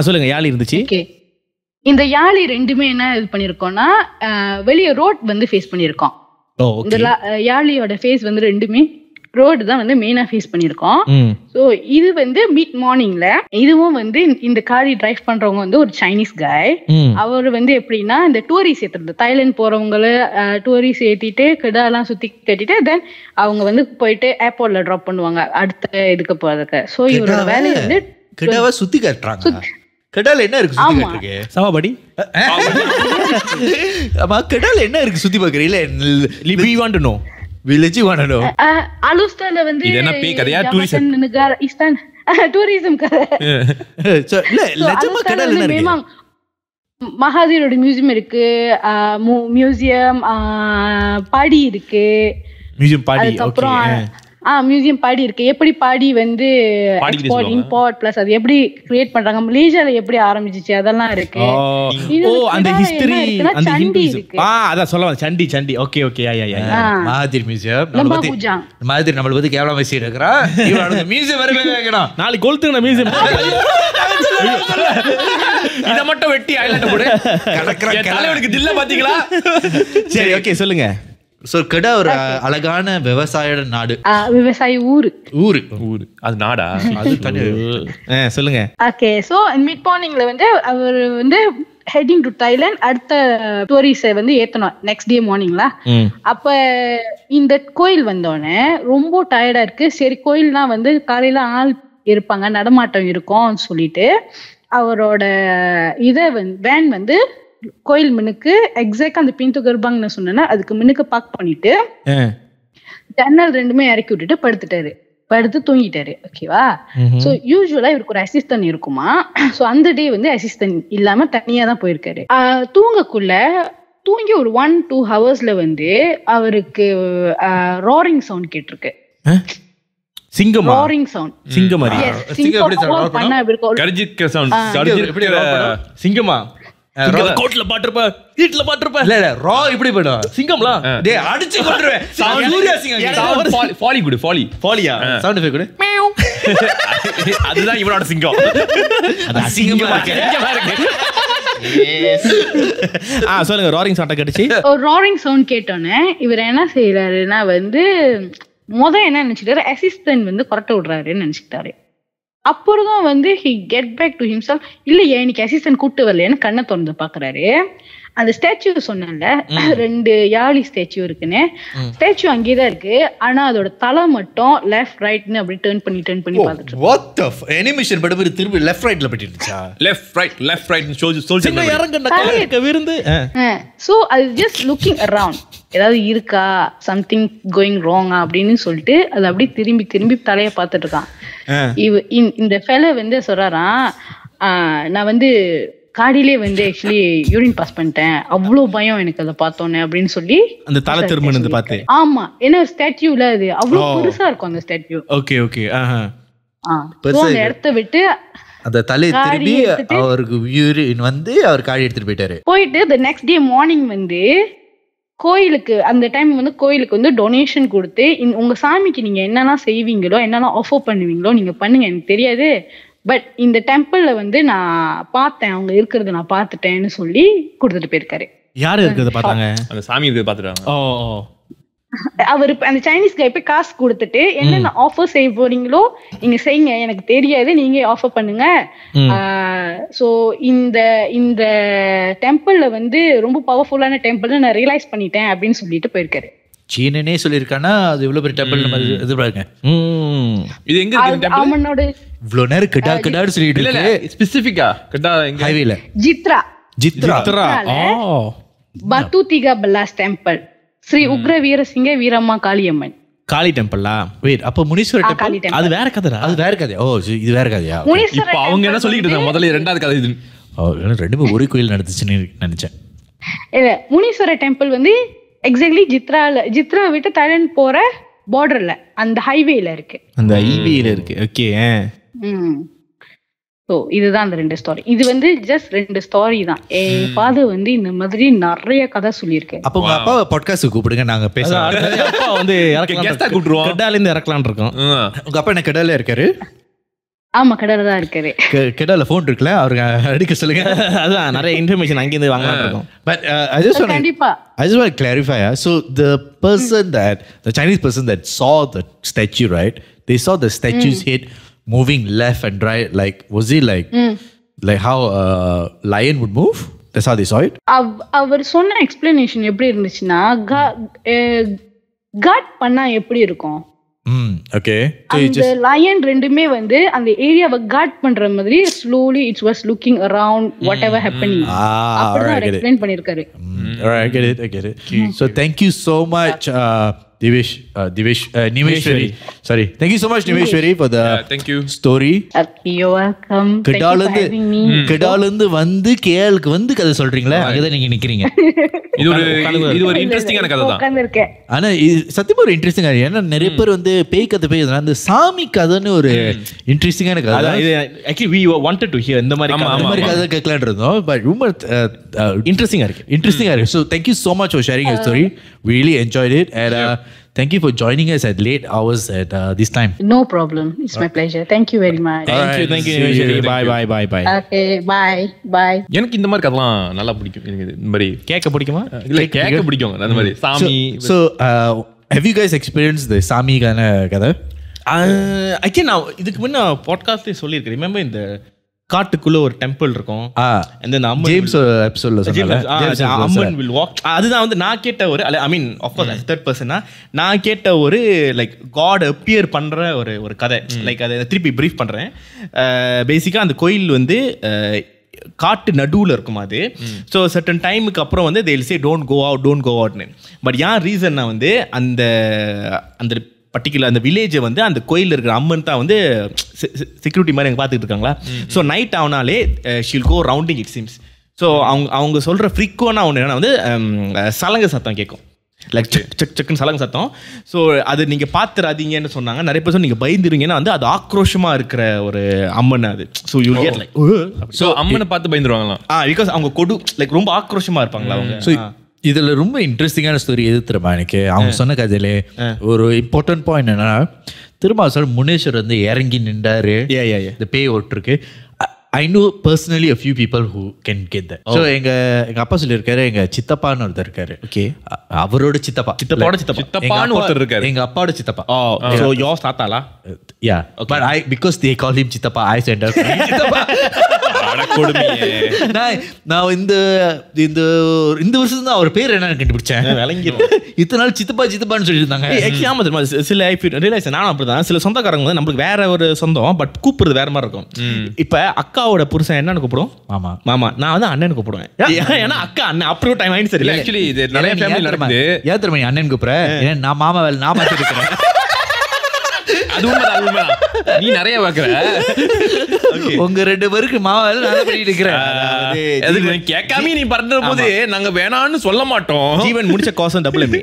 சொல்லுங்க. யாழி இருந்துச்சு. இந்த யாழி ரெண்டுமே என்ன இது பண்ணிருக்கோம்னா, வெளிய ரோட் வந்து ஃபேஸ் பண்ணிருக்கோம். இந்த யாழியோட ஃபேஸ் வந்து ரெண்டுமே ரோடு தான் வந்து மெயினா ஃபேஸ் பண்ணிருக்கோம். சோ இது வந்து மிட் மார்னிங்ல இதுவும் வந்து இந்த காரி டிரைவ் பண்றவங்க வந்து ஒரு சைனீஸ் காய். அவர் வந்து எப்படின்னா இந்த டூரிஸ்ட் ஏத்துறது, தாய்லாந்து போறவங்கள டூரிஸ்ட் ஏத்திட்டு கிடாலாம் சுத்தி கட்டிட்டு தென் அவங்க வந்து போயிட்டு ஏர்போர்ட்ல டிராப் பண்ணுவாங்க அடுத்த இதுக்கு போறதுக்கு. சோ இவரோட வேலை வந்து கிடாவை சுத்தி காட்டுறாங்க. கடல் என்ன இருக்கு சுத்தி காட்டுறீங்க? சவாபடி. ஆமா, கடல் என்ன இருக்கு சுத்தி பாக்குறீங்க? we want to know. Village you want to know. அலுஸ்தான்ல வந்து இது என்ன பேய் கதையா டூரிசம்? இஸ்தான் டூரிசம் கதை. சோ இல்ல நிஜமா கடல் என்ன இருக்கு? மகாதீரோட மியூசியம் இருக்கு, மியூசியம் பாடி இருக்கு. மியூசியம் பாடி, ஓகே. மியூசியம் பாடி இருக்கு. எப்படி பாடி வந்து எக்ஸ்போர்ட் இம்போர்ட் பிளஸ் அது எப்படி கிரியேட் பண்றாங்க, மலேசியால எப்படி ஆரம்பிச்சிச்சு அதெல்லாம் இருக்கு. அந்த ஹிஸ்டரி, அந்த ஹிந்துஸ். அத சொல்லுவாங்க சண்டி சண்டி. Okay okay. Mahathir museum Mahathir நம்மள பத்தி கேவலமா பேசிட்டு இருக்கறா. இவனோட மியூசியம் வரவே வேகணும். நாளைக்கு கொளுத்துங்க மியூசியம். இத மட்டும் வெட்டி ஹைலைட் போடு. தலைவனுக்கு தில்ல பாத்தீங்களா? சரி, ஓகே, சொல்லுங்க. சோ கடா ஒரு அழகான விவசாய நாடு, விவசாய ஊரு. அது நாடா? அது தனி. சொல்லுங்க. ஓகே, சோ மிட் மார்னிங்ல வந்து அவர் வந்து ஹெட்டிங் டு தாய்லாந்து. அடுத்த டூரிஸ்ட வந்து ஏத்தணும் நெக்ஸ்ட் டே மார்னிங்ல. அப்ப இந்த கோயில் வந்தோடனே ரொம்ப டயர்டா இருக்கு. சரி, கோயில்னா வந்து காலையில ஆள் இருப்பாங்க, நடமாட்டம் இருக்கும் சொல்லிட்டு அவரோட வேன் வந்து கோயில் மின்னுக்கு எக்ஸாக்ட் அந்த பிந்து கர்ப்பங்னு சொன்னா அதுக்கு மின்னுக்கு பார்க் பண்ணிட்டு ஜன்னல் ரெண்டுமே இறக்கி விட்டுட்டு படுத்து தூங்கிட்டாரு. ஓகேவா? சோ யூசுவலா இவருக்கு ஒரு அசிஸ்டன்ட் இருக்குமா. சோ அந்த டே வந்து அசிஸ்டன்ட் இல்லாம தனியா தான் போயிருக்காரு. தூங்கி ஒரு 1-2 ஹவர்ஸ்ல வந்து அவருக்கு ரோரிங் சவுண்ட் கேட்டிருக்கு. சிங்கம் ரோரிங் சவுண்ட். சிங்கம் மாதிரி. சிங்கம் எப்படி சவுண்ட் பண்ணும்? கர்ஜிக்கிற சவுண்ட். எப்படி சிங்கமா? கோட்ல பாட்டிருப்ப, வீட்ல பாட்டிருப்ப. இல்ல ரா இப்படி பண்ணும் சிங்கம்ல. டேய் அடிச்சு கொன்றுவேன். சூர்யா சிங்கம். ஃபாலி குடு. ஃபாலியா? சவுண்ட் எஃபெக்ட் குடு. அதுதான் இவனோட சிங்கம். அது சிங்கமா இருக்கு. சொல்லுங்க. ரோரிங் சவுண்ட் கேட்டுச்சு. ஒரு ரோரிங் சவுண்ட் கேட்டோன்னே இவர் என்ன செய்யறாருன்னா வந்து என்ன நினைச்சிட்டாரு, அசிஸ்டன்ட் வந்து கொரட்டை விடுறாருன்னு நினைச்சிட்டாரு. அப்புறம் தான் வந்து he get back to himself. இல்லையே, இன்னைக்கு அசிஸ்டன்ட் கூட்டு வரலைன்னு கண்ணை திறந்து பாக்குறாரு. அந்த ஸ்டாச்சு சொன்னல 2 யாழி ஸ்டாச்சு இருக்குன்னு, ஸ்டாச்சு அங்கேதான் இருக்கு. ஆனா அதோட தலை மட்டும் லெஃப்ட் ரைட்னு அப்படி டர்ன் பண்ணி பார்த்துட்டு what the அனிமேஷன் பட் திருப்பி லெஃப்ட் ரைட்ல பட்டிருந்துச்சா? லெஃப்ட் ரைட் சொல்லுங்க. இறங்கன கலக்க விருந்து. சோ அது ஜஸ்ட் லுக்கிங் அரவுண்ட், ஏதாவது இருக்கா, சம்திங் கோயிங் ராங் அப்படின்னு சொல்லிட்டு அது அப்படியே திரும்பி தலைய பார்த்துட்டு இருக்கான். இந்த ஃபெல வந்து சொல்றாராம், நான் வந்து காடியிலே வந்து ஆக்சுவலி யூரின் பாஸ் பண்ணிட்டேன், அவ்வளவு பயம் எனக்கு அதை பார்த்தோன்னே அப்படின்னு சொல்லி அந்த தலை திரும்பினது பார்த்து. ஆமா, ஏன்னா ஸ்டாச்சுல அது அவ்வளவு பெருசா இருக்கும் அந்த ஸ்டாச்சு. Okay okay. அந்த இடத்த விட்டு அந்த தலை திரும்பி அவருக்கு யூரின் வந்து அவர் காடி எடுத்துட்டு போயிட்டு the next day மார்னிங் வந்து கோயிலுக்கு அந்த டைம் வந்து கோயிலுக்கு வந்து டொனேஷன் கொடுத்து உங்க சாமிக்கு நீங்க என்னெல்லாம் செய்வீங்களோ என்னெல்லாம் ஆஃபர் பண்ணுவீங்களோ நீங்க பண்ணுங்க, எனக்கு தெரியாது, பட் இந்த டெம்பிள்ல வந்து நான் பார்த்தேன், அவங்க இருக்கிறது நான் பார்த்துட்டேன்னு சொல்லி கொடுத்துட்டு போயிருக்காரு. யாரு இருக்கிறத பார்த்தாங்க? அந்த சாமி இருக்கிறத பார்த்துட்டாங்க. அவரு அந்த சைனீஸ் கை போய் காசு கொடுத்துட்டு என்னென்ன ஆஃபர் செய்ய போறீங்களோ நீங்க செய்யுங்க, எனக்கு தெரியாது, நீங்க ஆஃபர் பண்ணுங்க. சோ இந்த டெம்பிள்ல வந்து ரொம்ப பவர்ஃபுல்லான டெம்பிள் நான் ரியலைஸ் பண்ணிட்டேன் அப்படின்னு சொல்லிட்டு போயிருக்காரு. சீனனே சொல்லிருக்கானா அது இவ்வளவு பெரிய டெம்பிள் நம்ம எதிர்பார்க்க. இது எங்க இருக்கு டெம்பிள்? அவனோட இவ்வளவு நேரம் கிடான்னு சொல்லிட்டு இருக்கு. ஸ்பெசிஃபிக்கா கிடா எங்க? ஹைவேல ஜித்ரா. பத்து திகா பல்லாஸ் டெம்பிள், ஸ்ரீ உக்ர வீரசிங்க வீரம்மா காளியம்மன். காளி டெம்பிளா? வெயிட், அப்ப முனீஸ்வரர் டெம்பிள் அது வேற கதைடா. அது வேற கதையா? ஓ இது வேற கதையா? இப்போ அவங்க என்ன சொல்லிட்டு இருந்தாங்க முதல்ல, இரண்டாவது கதை இது. ரெண்டுமே ஒரே கோயில் நடந்துச்சுன்னு நினைச்சேன். இல்ல, முனீஸ்வர டெம்பிள் வந்து எக்ஸாக்ட்லி ஜித்ரா விட்டு தாய்லாந்து போற பார்டர்ல அந்த ஹைவேல இருக்கு. அந்த ஹைவேல இருக்கு. ஓகே. ஸோ இதுதான் அந்த 2 ஸ்டோரி. இது வந்து ஜஸ்ட் 2 ஸ்டோரி தான். என் ஃபாதர் வந்து இந்த மாதிரி நிறைய கதை சொல்லியிருக்கேன். அப்போ உங்க அப்பாவை பாட்காஸ்ட் கூப்பிடுங்க, நாங்க பேசலாம். அப்பா வந்து கெடால இருந்து இறக்கலாம் இருக்கோம். உங்க அப்பா என்ன கெடால இருக்காரு? ஆமா, கெடால தான் இருக்காரு. கெடால போன் இருக்குல்ல, அவருக்கு அடிக்க சொல்லுங்க. அதான் நிறைய இன்ஃபர்மேஷன் அங்கிருந்து வாங்கலாம் இருக்கோம். But I just want to clarify. So the Chinese person that saw the statue, right? They saw the statue's head moving left and right. Like, was it like how a lion would move? That's how they saw it. அவர் சொன்ன explanation எப்படி இருந்துச்சுன்னா, God பண்ணா எப்படி இருக்கும். Okay. அந்த lion ரெண்டுமே வந்து அந்த ஏரியாவை காட் பண்ற மாதிரி slowly it was looking around whatever happening. Alright, explain பண்ணிருக்காரு. Alright, I get it. So thank you so much, Nimeshwari. Sorry. Thank you so much, Nimeshwari, for the thank you story. You're welcome. Thank you for having me. கெடாலந்து வந்து கேஎல்க்கு வந்து கதை சொல்றீங்களா? அங்கதான் நீங்க நிக்கிறீங்க. இது ஒரு இன்ட்ரெஸ்டிங்கான கதை தான். உட்கார்ந்திருக்கேன். ஆனா சத்தியமா ஒரு இன்ட்ரெஸ்டிங் கதை. ஏன்னா நிறைய பேர் வந்து பேய் கதை அந்த சாமி கதைன்னு ஒரு இன்ட்ரெஸ்டிங்கான கதை. இது actually we wanted to hear இந்த மாதிரி கதை கேட்கலான்னு இருந்தோம். பட் ரொம்ப இன்ட்ரெஸ்டிங்கா இருக்கு. So thank you so much for sharing your story. We really enjoyed it, and thank you for joining us at late hours at this time. No problem. It's my pleasure. Thank you very much. Thank you. Bye. Okay, bye. எனக்கு இந்த மாதிரி கதைலாம் நல்லா பிடிக்கும். எனக்கு இந்த மாதிரி கேட்க பிடிக்குமா? இல்ல கேட்க பிடிக்கும். அந்த மாதிரி சாமி. So have you guys experienced the சாமி கதை? I நான் இதுக்கு முன்ன பாட்காஸ்ட்ல சொல்லியிருக்கேன். ரிமெம்பர் இந்த காட்டுக்குள்ள ஒரு டெம்பிள் இருக்கும். அந்த ஜேம்ஸ் எபிசோட்ல சொன்னாங்க அம்மன் will walk. அதுதான் வந்து நான் கேட்ட ஒரு ஐ மீன் ஆஃப் கோர்ஸ் தேர்ட் பர்சனா நான் கேட்ட ஒரு லைக் காட் அப்பியர் பண்ற ஒரு கதை. லைக் அதை திருப்பி பிரீஃப் பண்றேன். பேசிக்கா அந்த கோயில் வந்து காட்டு நடுவில் இருக்கும் அது. ஸோ சர்டன் டைமுக்கு அப்புறம் வந்து they will say don't go outனு. பட் ஏன் ரீசன்னா வந்து அந்த பர்டிகுலர் அந்த வில்லேஜை வந்து அந்த கோயிலில் இருக்கிற அம்மன் தான் வந்து செக்யூரிட்டி மாதிரி அங்கே பார்த்துட்டு இருக்காங்களா. ஸோ நைட் ஆனாலே ஷீல் கோ ரவுண்டிங் இட் சீம்ஸ். ஸோ அவங்க சொல்கிற ஃப்ரீக்வனாக ஒன்று என்னன்னா வந்து சலங்க சத்தம் கேட்கும். லைக் செக்குன்னு சலங்க சத்தம். ஸோ அது நீங்கள் பார்த்துறாதீங்கன்னு சொன்னாங்க. நிறைய பேர் நீங்கள் பயந்துருங்கன்னா வந்து அது ஆக்ரோஷமாக இருக்கிற ஒரு அம்மன் அது. So you get like so அம்மனை பார்த்து பயந்துருவாங்களாம். பிகாஸ் அவங்க கொடு லைக் ரொம்ப ஆக்ரோஷமாக இருப்பாங்களா அவங்க. ஸோ இதுல ரொம்ப இன்ட்ரெஸ்டிங்கான ஸ்டோரி எது தெரியுமா எனக்கு? அவங்க சொன்ன கதையிலே ஒரு இம்பார்ட்டன்ட் பாயிண்ட் என்னன்னா, திருமாசர் முனேஸ்வர் வந்து இறங்கி நின்றாரு, இந்த பேய் ஓட்டுருக்கு. I know personally a few people who can get that. So எங்க அப்பா சொல்லியிருக்காரு, எங்க சித்தப்பான்னு ஒருத்தர் இருக்காரு. ஓகே, அவரோட சித்தப்பான்னு ஒருத்தர் இருக்காரு, எங்க அப்பாவோட சித்தப்பா. So your தாத்தாலா? Yeah, but because they call him சித்தப்பா, I said சித்தப்பா. நான் இந்த வருஷம் தான் அவர் பேர் என்னன்னு கண்டுபிடிச்சேன். இத்தனை நாள் சித்தப்பான்னு சொல்லி இருந்தாங்க. சில நானும் அப்படிதான். சில சொந்தக்காரங்க வந்து நம்மளுக்கு வேற ஒரு சொந்தம், பட் கூப்பிடுறது வேற மாதிரி இருக்கும். இப்ப அக்காவோட புருஷன் என்னன்னு கூப்பிடுவோம்? மாமா. நான் வந்து அண்ணன் கூப்பிடுவேன். ஏன்னா அக்கா அண்ணன் அப்ரூவ் டைம் ஆயிடுச்சு. சரி, ஆக்சுவலி இது நிறைய ஃபேமிலி நடக்குது. ஏன் தெரியுமா அண்ணன் கூப்பிடுறேன்? நான் மாமா வேலை நான் மாத்திட்டு இருக்கிறேன். அது உண்மைதான். நீ நிறைய பாக்குற. உங்க 2 பேருக்கு மாமா வேலை நான் பண்ணிட்டு இருக்கிறேன். கேட்காம நீ பண்ற போது நாங்க வேணான்னு சொல்ல மாட்டோம். ஜீவன் முடிச்ச காசம் டபுள் எம்.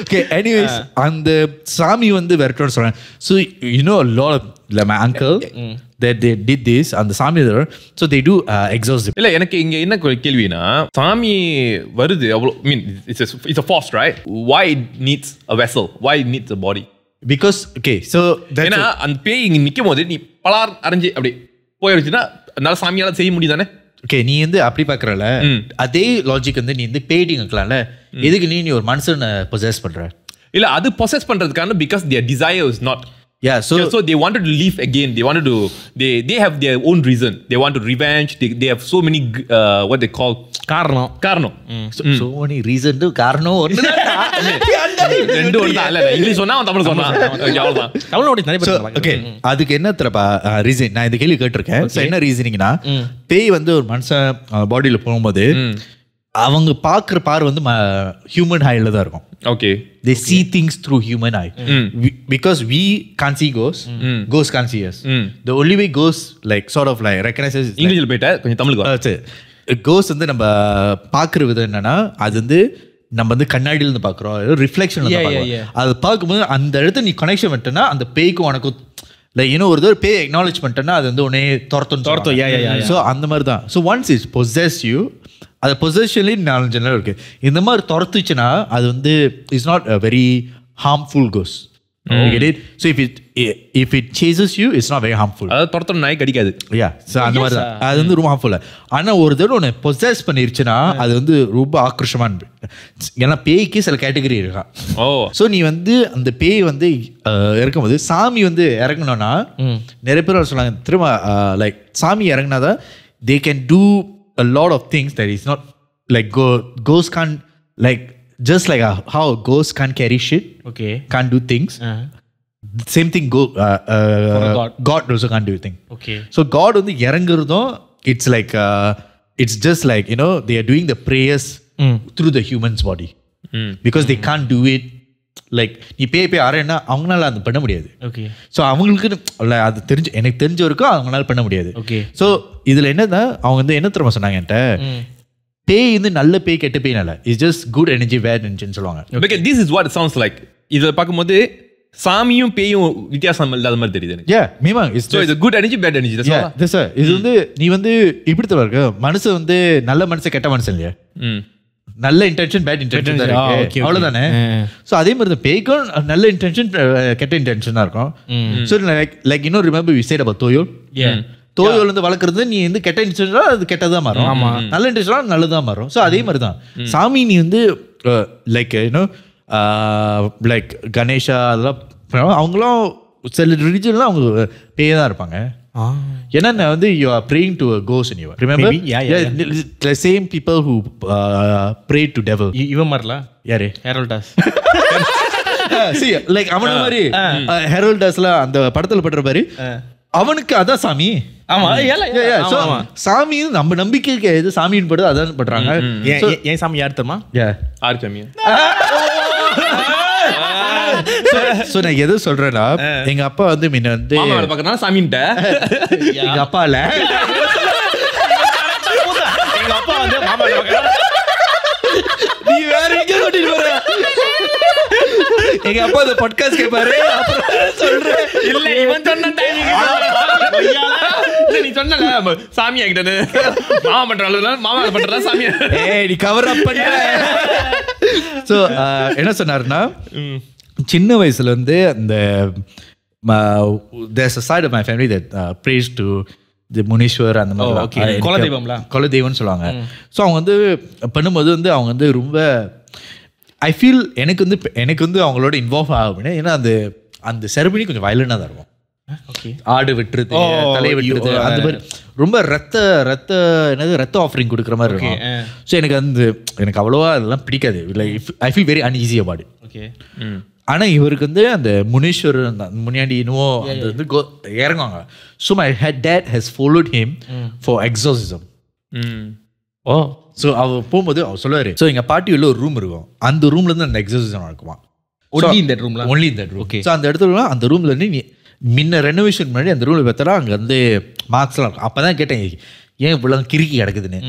Okay, anyways, அந்த சாமி வந்து விரட்டோன்னு சொல்றேன். So you know a lot of like my uncle that they did this அந்த சாமி there, so they do exorcism. இல்ல எனக்கு இங்க என்ன கேள்வினா, சாமி வருது அவ்வளவு, I mean it's a force, right? Why it needs a vessel? Why it needs a body? Because okay, so ஏன்னா அந்த பேய் இங்க நிக்கும் போது நீ பலார் அரைஞ்சு அப்படி போயிடுச்சுன்னா அதனால சாமியால செய்ய முடியுதானே? ஓகே, நீ வந்து அப்படி பாக்குறல, அதே லாஜிக் வந்து நீ வந்து பேய்டிங் இருக்கலாம்ல. எதுக்கு நீ ஒரு மனுஷனை பொசஸ் பண்ற? இல்ல அது பொசஸ் பண்றதுக்கான because their desire is not. Yeah, so they wanted to live again. They wanted to they have their own reason. They want to revenge. They have so many what they call காரணம். So many reason to காரணம் ஒண்ணுதான். ரெண்டு ஒண்ணா இல்ல, English சொன்னா தமிழ் சொன்னா அவ்வளவுதான். தமிழோட நிறைய பேர். ஓகே, அதுக்கு என்ன தரப்பா ரீசன்? நான் இந்த கேள்வி கேட்டிருக்கேன். என்ன ரீசனிங்னா, பேய் வந்து ஒரு மனுஷன் பாடியில போகும்போது அவங்க பார்க்குற பார்வை வந்து ஹியூமன் ஐல தான் இருக்கும். Okay, they see things through human eye. Because we can't see ghosts, ghosts can't see us. The only way ghosts like sort of like recognizes இங்கிலீஷ்ல போய்ட்டா கொஞ்சம் தமிழுக்கு ghosts வந்து நம்ம பார்க்குற விதம் என்னன்னா, அது வந்து நம்ம வந்து கண்ணாடியில இருந்து பார்க்குறோம், ரிஃப்ளெக்ஷன்ல இருந்து பார்க்குறோம். அது பார்க்கும்போது அந்த இடத்துல நீ கனெக்ஷன் பண்ணிட்டேன்னா அந்த பேய்க்கும் உனக்கும் லைக் இன்னும் ஒரு தடவை பேய் அக்னாலேஜ் பண்ணிட்டேன்னா அது வந்து உடனே துரத்தும். ஸோ அந்த மாதிரி தான். So once it's possess you, அது பொசஷன்லேயே 4 ஜெனரல் இருக்கு. இந்த மாதிரி துரத்துச்சுன்னா அது வந்து it's not a very harmful கோஸ். So if it chases you, it's not very harmful. அதாவது துரத்துற நாய் கடிக்காது. ஸோ அந்த மாதிரி தான். அது வந்து ரொம்ப ஹார்ம்ஃபுல். ஆனால் ஒரு தடவை உன்னை பொசஸ் பண்ணிருச்சுன்னா அது வந்து ரொம்ப ஆக்ரோஷமான. ஏன்னா பேய்க்கு சில கேட்டகரி இருக்கா. ஸோ நீ வந்து அந்த பேய் வந்து இறக்கும்போது சாமி வந்து இறங்கணும்னா நிறைய பேர் சொன்னாங்க திரும்ப லைக் சாமி இறங்கினாதான் they can do a lot of things that is not like ghosts can't, like just like how ghosts can't carry shit, okay, can't do things, same thing God also can't do thing. Okay, so God வந்து இறங்குறதும் it's like it's just like you know they are doing the prayers through the human's body because they can't do it like நீ பேய் ஆறேன்னா அவங்களால அது பண்ண முடியாது. Okay, so அவங்களுக்கு அது தெரிஞ்சு எனக்கு தெரிஞ்ச வரைக்கும் அவங்களால பண்ண முடியாது. ஓகே, ஸோ இதில் என்னன்னா அவங்க வந்து என்ன தெரியுமா சொன்னாங்க என்கிட்ட, பேய் வந்து நல்ல பேய் கெட்ட பேய்னால it's just good energy bad எனர்ஜின்னு சொல்லுவாங்க. Because this is what it sounds like. இதை பார்க்கும்போது சாமியும் பேயும் வித்தியாசம் இல்லாத மாதிரி தெரியுது. இது குட் எனர்ஜி பேட் எனர்ஜி. இது வந்து நீ வந்து இப்படி தான் இருக்கு. மனசு வந்து நல்ல மனசு கெட்ட மனசு இல்லையா, நல்ல இன்டென்ஷன் பேட் இன்டென்ஷன் அவ்வளவுதானே. ஸோ அதே மாதிரி தான் பேய்க்கும் நல்ல இன்டென்ஷன் கெட்ட இன்டென்ஷன் தான் இருக்கும். ஸோ லைக் இன்னும் ரிமெம்பர் வி சேட் அபவுட் தோயோல் வந்து வளர்க்குறது நீ வந்து கெட்ட இன்டென்ஷனா அது கெட்டதான் மாறும், நல்ல இன்டென்ஷனா நல்லதான் மாறும். ஸோ அதே மாதிரி தான் சாமி நீ வந்து லைக் யூனோ லைக் கணேஷா அதெல்லாம் அவங்களும் சில ரிலிஜன்லாம் அவங்க பேய் தான் இருப்பாங்க. ஏன்னா வந்து you are praying to a ghost in you. Remember? The same people who pray to devil. இவன் மாதிரில யாரு ஹெரோல்டாஸ். See like அவன மாதிரி ஹெரோல்டாஸ்ல அந்த படத்துல பண்ற மாதிரி அவனுக்கு அதான் சாமி. ஆமா, சாமி நம்ம நம்பிக்கைக்கு எது சாமின்னு படுது அதான் பண்றாங்க. ஏன் சாமி யார் தெரியுமா? ஆர் சாமி. சோ நான் எது சொல்றேன்னா எங்க அப்பா வந்து முன்ன வந்து சாமின்ட்ட எங்க அப்பா இல்ல எங்க அப்பா வந்து மாமா நீ வேற எங்க கூட்டிட்டு போற? எங்க அப்பா இந்த பாட்காஸ்ட் கேட்பாரு அப்புறம் சொல்றேன். இல்ல இவன் சொன்ன டைமிங் நீ சொன்னல சாமி ஆகிட்டது மாமா பண்றால மாமா பண்றா சாமி. நீ கவர் அப் பண்ற. சோ என்ன சொன்னாருன்னா சின்ன வயசுல வந்து அந்த there's a side of my family that prays to the Muneeswar அந்த மாதிரி குலதெய்வம்னு சொல்லுவாங்க. ஸோ அவங்க வந்து பண்ணும்போது வந்து அவங்க வந்து ரொம்ப ஐ ஃபீல் எனக்கு வந்து அவங்களோட இன்வால்வ் ஆகும். ஏன்னா அந்த செரமனி கொஞ்சம் வயலண்டாக தான் இருக்கும். ஆடு வெட்டுறது, தலையை வெட்டுறது, அந்த மாதிரி ரொம்ப ரத்த ஆஃபரிங் கொடுக்குற மாதிரி இருக்கும். ஸோ எனக்கு அவ்வளோவா அதெல்லாம் பிடிக்காது. Like I feel very uneasy about it. Okay, ஆனால் இவருக்கு வந்து அந்த முனீஸ்வர் முன்னாடி இன்னும் அது வந்து இறங்குவாங்க. So my dad has followed him for exorcism. So அவர் போகும்போது அவர் சொல்லுவார், ஸோ எங்கள் பாட்டி உள்ள ஒரு ரூம் இருக்கும், அந்த ரூம்லேருந்து அந்த எக்ஸர்சைஸ் நடக்குமா. ஒன்லி இந்த ரூம். ஓகே, ஸோ அந்த இடத்துல அந்த ரூம்ல இருந்து நீ முன்ன ரெனோவேஷன் பண்ணி அந்த ரூமில் பார்த்தா அங்கே வந்து மார்க்ஸ்லாம் இருக்கும். அப்போ தான் கேட்டேன் ஏன் இவ்வளோ கிறுக்கி கிடக்குதுன்னு.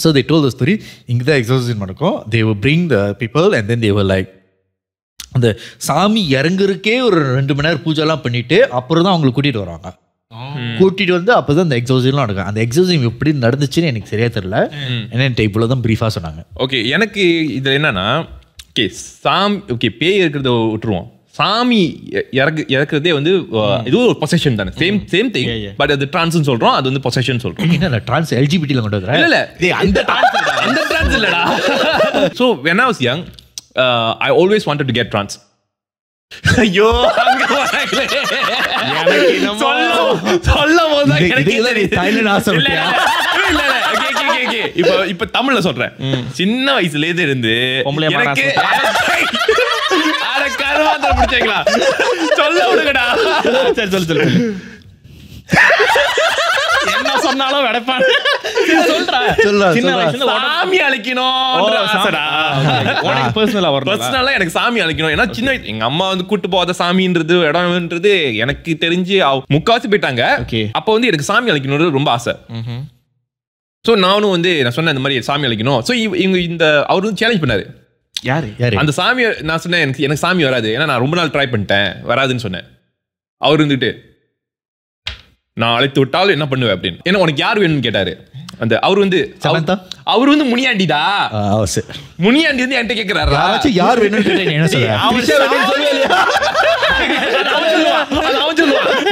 So they told the story, இங்கே தான் எக்ஸர்சைஸ் நடக்கும். they will bring the people and then they will like அந்த சாமி இறங்குறக்கே ஒரு 2 மணி நேரம் பூஜைலாம் பண்ணிட்டு அப்புறம் தான் அவங்களை கூட்டிகிட்டு வருவாங்க. கூட்டிகிட்டு வந்து அப்போ தான் அந்த எக்ஸர்சைஸ்லாம் நடக்கும். அந்த எக்ஸர்சைஸ் எப்படி நடந்துச்சுன்னு எனக்கு சரியா தெரியல. என்ன இவ்வளோ தான் ப்ரீஃபாக சொன்னாங்க. ஓகே, எனக்கு இதில் என்னன்னா பேய் இருக்கிறத விட்டுருவோம். சாமி இறக்குறதே வந்து இது ஒரு பொசஷன் தானே. சேம் திங், பட் அது ட்ரான்ஸ்னு சொல்றோம், அது வந்து பொசஷன் சொல்றோம். என்ன ட்ரான்ஸ் எல்ஜிபிடில கொண்டு வரேன்? இல்ல அந்த ட்ரான்ஸ் இல்லடா. So when I was young, I always wanted to get trans. ஐயோ அங்க வரங்களே எனக்கு என்னமோ சொல்லம்போது எனக்கு தைலண்ட் ஆசைப்பட்டியா? இல்ல இப்ப தமிழ்ல சொல்றேன். சின்ன வயசுல இருந்து எனக்கு அட கருவாந்தர பிடிச்சீங்களா சொல்ல விடுங்கடா. சரி சொல்லு என்ன சொன்னாலும் வெடப்பான். சாமி அழைக்கணும் பர்சனலா எனக்கு சாமி அழைக்கணும். ஏன்னா சின்ன எங்க அம்மா வந்து கூட்டு போகாத சாமின்றது இடம்ன்றது எனக்கு தெரிஞ்சு முக்காவாசி போயிட்டாங்க. அப்ப வந்து எனக்கு சாமி அழைக்கணும் ரொம்ப ஆசை. சோ நானும் வந்து நான் சொன்னேன் இந்த மாதிரி சாமி அழைக்கணும். சோ இவங்க இந்த அவர் வந்து சேலஞ்ச் பண்ணாரு. யாரு அந்த சாமி? நான் சொன்னேன் எனக்கு சாமி வராது, ஏன்னா நான் ரொம்ப நாள் ட்ரை பண்ணிட்டேன் வராதுன்னு சொன்னேன். அவர் இருந்துட்டு நான் அழைத்து விட்டாலும் என்ன பண்ணுவேன் அப்படின்னு. ஏன்னா உனக்கு யார் வேணும்னு கேட்டாரு. அந்த அவர் வந்து முனியாண்டிடா. முனியாண்டி வந்து என்கிட்ட கேக்குறாரு யார் வேணும்னு.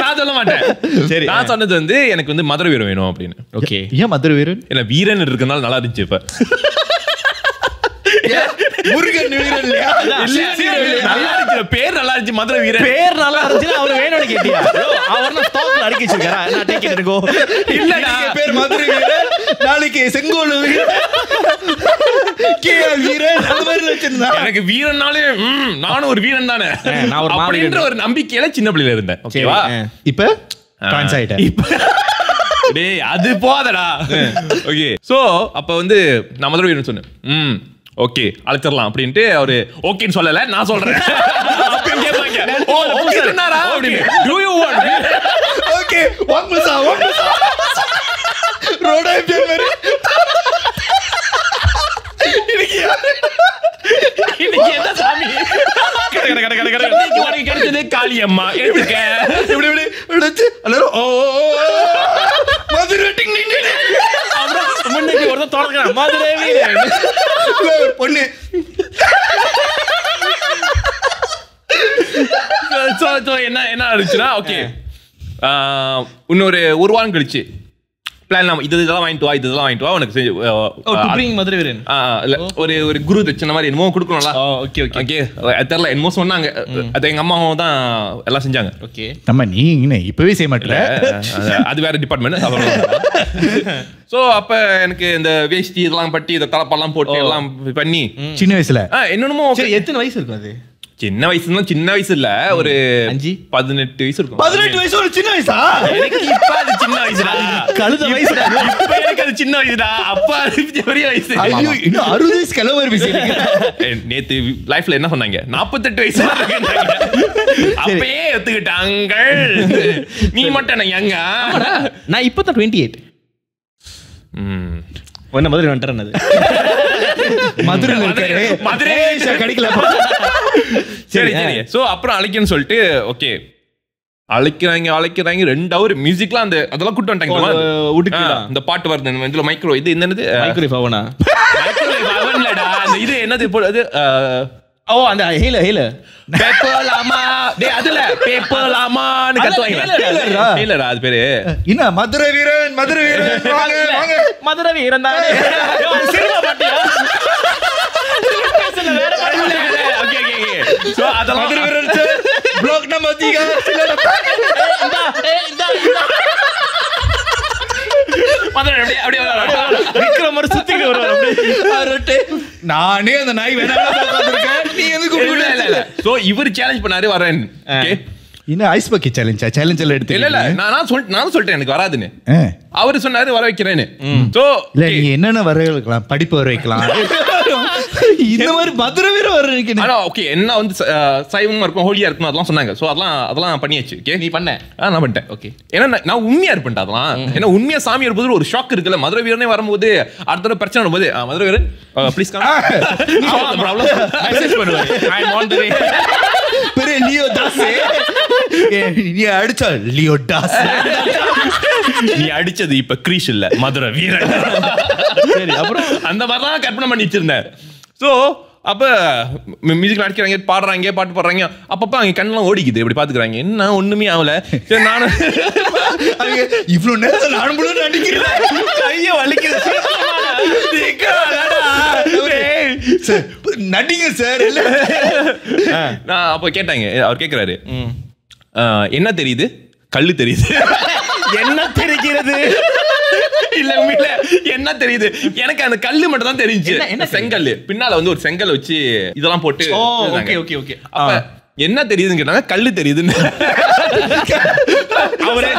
நான் சொல்ல மாட்டேன். சரி, நான் சொன்னது வந்து எனக்கு வந்து மதுரை வீரன் வேணும் அப்படின்னு. ஓகே, ஏன் மதுரை வீரன்? இல்ல வீரன் இருக்கனால நல்லா இருந்துச்சு. இப்ப முருகன் வீரன் இல்லையா? நல்லா இருக்கு, பேர் நல்லா இருந்துச்சு. மதுரை வீரன் பேர் நல்லா இருந்துச்சு. அவர் வேணும்னு கேட்டியா? அவர் ஸ்டாக்ல அடிக்க வச்சிருக்காரா? நான் டேக் இட் கோ. இல்லடா, பேர் மதுரை வீரன், நாளைக்கு செங்கோல் வீரன், கேஆர் வீரன் அந்த மாதிரி வச்சிருந்தா. எனக்கு வீரன்னாலே நானும் ஒரு வீரன் தானே அப்படின்ற ஒரு நம்பிக்கையில சின்ன பிள்ளையில இருந்தேன். ஓகேவா? இப்ப ட்ரான்ஸ் ஆயிட்டேன். டேய் அது போதடா. ஓகே, சோ அப்ப வந்து நான் மதுரை வீரன் சொன்னேன். ஓகே அழைச்சிடலாம் அப்படின்ட்டு அவரு ஓகேன்னு சொல்லல, நான் சொல்றேன். கிடைச்சது காளியம்மா எடுத்துக்க. பொண்ணு என்ன ஆச்சுன்னா, ஓகே இன்னொரு ஒரு வாரம் கழிச்சு பிளான் இதெல்லாம் வாங்கிட்டு வா, இதெல்லாம் வாங்கிட்டு வா உனக்கு மதுரை வீரன் ஒரு குரு தட்சணை மாதிரி என்னமோ கொடுக்கணும்ல. ஓகே ஓகே ஓகே தெரியல, என்னமோ சொன்னாங்க. அது எங்க அம்மாவும் தான் எல்லாம் செஞ்சாங்க. ஓகே நம்ம நீ இப்பவே செய்ய மாட்டல, அது வேற டிபார்ட்மெண்ட். சோ அப்ப எனக்கு இந்த வேஷ்டி இதெல்லாம் பட்டி இந்த தலப்பெல்லாம் போட்டு எல்லாம் பண்ணி சின்ன வயசுல என்னென்னமோ. எத்தனை வயசு இருக்கும் அது? சின்ன வயசுனா சின்ன வயசு இல்ல, ஒரு 18 வயசு இருக்கும். 18 வயசு ஒரு சின்ன வயசா? எனக்கு இப்ப அது சின்ன வயசுடா, கழுத வயசுடா. இப்ப எனக்கு அது சின்ன வயசுடா, அப்ப அது பெரிய வயசு. ஐயோ, இன்னும் 60 வயசு கிளவர் பேசிட்டீங்க. நேத்து லைஃப்ல என்ன சொன்னாங்க? 48 வயசு அப்பயே ஒத்துக்கிட்டாங்க. நீ மட்டும் நான் எங்க? நான் இப்பதான் 28. ஒன்ன மதுரை வந்துட்டேன். மதுரை கிடைக்கல. சரி சரி. சோ அப்புறம் அழைக்கணும்னு சொல்லிட்டு ஓகே அழைக்கிறாங்க 2 ஹவர் மியூசிக்லாம் அந்த அதெல்லாம் கூட்டு வந்துட்டாங்க. இந்த பாட்டு வருது இதுல மைக்ரோ இது என்னது மைக்ரோவேவ் அவனா? மைக்ரோவேவ் அவன்லடா அந்த இது என்னது இப்போ அது அந்த ஹேல பேப்பர்லாமா டேய் அதுல பேப்பர்லாமான்னு கத்துவாங்க. ஹேலரா அது பேரு என்ன? மதுரை வீரன் வாங்க வாங்க மதுரை வீரன் தான். சினிமா பாட்டியா? வேற பாட்டு. Okay okay. சோ அதெல்லாம் மதுரை வீரன் ப்ளாக் நம்பர் 3 விக்ரமர் சுத்திட்டு வருவார். நானே அந்த நாய் வேணாம் நீ எதுக்கு? சோ இவர் சேலஞ்ச் பண்ணாரு வரேன். ஓகே இன்னும் ஐஸ் பக்கி சேலஞ்ச் எல்லாம் எடுத்து இல்ல நான் சொல்லிட்டேன் எனக்கு வராதுன்னு. அவரு சொன்னாரு வர வைக்கிறேன்னு. சோ இல்ல நீங்க என்னென்ன வர வைக்கலாம், படிப்பு வர வைக்கலாம், இந்த மாதிரி மதுரை வீர வர வைக்கணும். ஆனா ஓகே என்ன வந்து சைவமா இருக்கும் ஹோலியா இருக்கும் அதெல்லாம் சொன்னாங்க. சோ அதெல்லாம் பண்ணியாச்சு. ஓகே நீ பண்ண? நான் பண்ணிட்டேன். ஓகே ஏன்னா நான் உண்மையா இருப்பேன் அதெல்லாம். ஏன்னா உண்மையா சாமி இருப்பது ஒரு ஷாக் இருக்குல்ல. மதுரை வீரனே வரும்போது அடுத்த பிரச்சனை வரும்போது Madurai Veeran please come problem message பண்ணுவாரு. ஐ அம் ஆன் தி வே. பெரிய லியோ தாஸ் நீ அடிச்சா லியோ தாஸ் நீ அடிச்சது இப்ப கிரீஷ் இல்ல மதுரை வீரன். சரி அப்புறம் அந்த மாதிரிலாம் கற்பனை பண்ணி வச்சிருந்தேன். ஸோ அப்ப மியூசிக் அடிக்கிறாங்க, பாடுறாங்க, பாட்டு பாடுறாங்க. அப்பப்ப அவங்க கண்ணெல்லாம் ஓடிக்குது, இப்படி பாத்துக்கிறாங்க. என்ன ஒண்ணுமே ஆகல. சரி நானும் இவ்வளவு நேரம் நானும் நடிக்கிறேன், கைய வலிக்குது. நடிங்க சார். நான் அப்ப கேட்டாங்க, அவர் கேக்குறாரு என்ன தெரியுது? கல்லு தெரியுது. என்ன தெரிகிறது? இல்ல உண்மையில என்ன தெரியுது? எனக்கு அந்த கல்லு மட்டும் தான் தெரிஞ்சு. செங்கல் பின்னால வந்து ஒரு செங்கல் வச்சு இதெல்லாம் போட்டு. Okay okay okay. அப்ப என்ன தெரியுதுன்னு கேட்டாங்க. கல்லு தெரியுதுன்னு. அவரே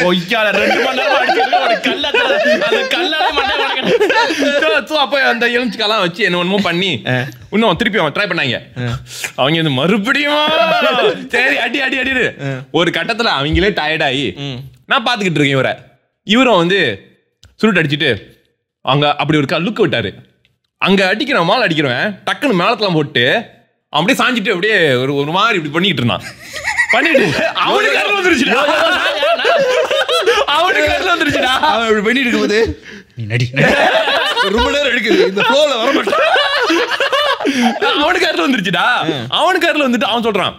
கொய்யால 2 மணி நேரம் அடிச்சிருக்க ஒரு கல்லால அந்த கல்லால மண்டை உடைக்கணும். சோ அப்ப அந்த எலுமிச்சக்காலாம் வச்சு என்ன ஒண்ணுமோ பண்ணி இன்னும் திருப்பி அவன் ட்ரை பண்ணாங்க. அவங்க வந்து மறுபடியும் சரி அடி அடி அடி. ஒரு கட்டத்துல அவங்களே டயர்ட் ஆகி நான் பாத்துக்கிட்டு இருக்கேன் இவரும் வந்து சுருட்டு அடிச்சுட்டு அங்க அப்படி ஒரு லுக்கு விட்டாரு. அங்க அடிக்கிறவன் மேல அடிக்கிறவன் டக்குன்னு மேலத்தெல்லாம் போட்டு அப்படியே சாஞ்சிட்டு அப்படியே ஒரு மாதிரி இப்படி பண்ணிட்டு இருந்தான். பண்ணிட்டு அவனுக்கு கருல வந்துருச்சுடா. அவனுக்கு கருல வந்துருச்சுடா. அவன் இப்படி பண்ணிட்டு இருக்கும்போது நீ நடி ரொம்ப நேரம் எடுக்குது இந்த ஃப்ளோல வர மாட்டான். அவனுக்கு கருல வந்துருச்சுடா. அவனுக்கு கருல வந்துட்டு அவன் சொல்றான்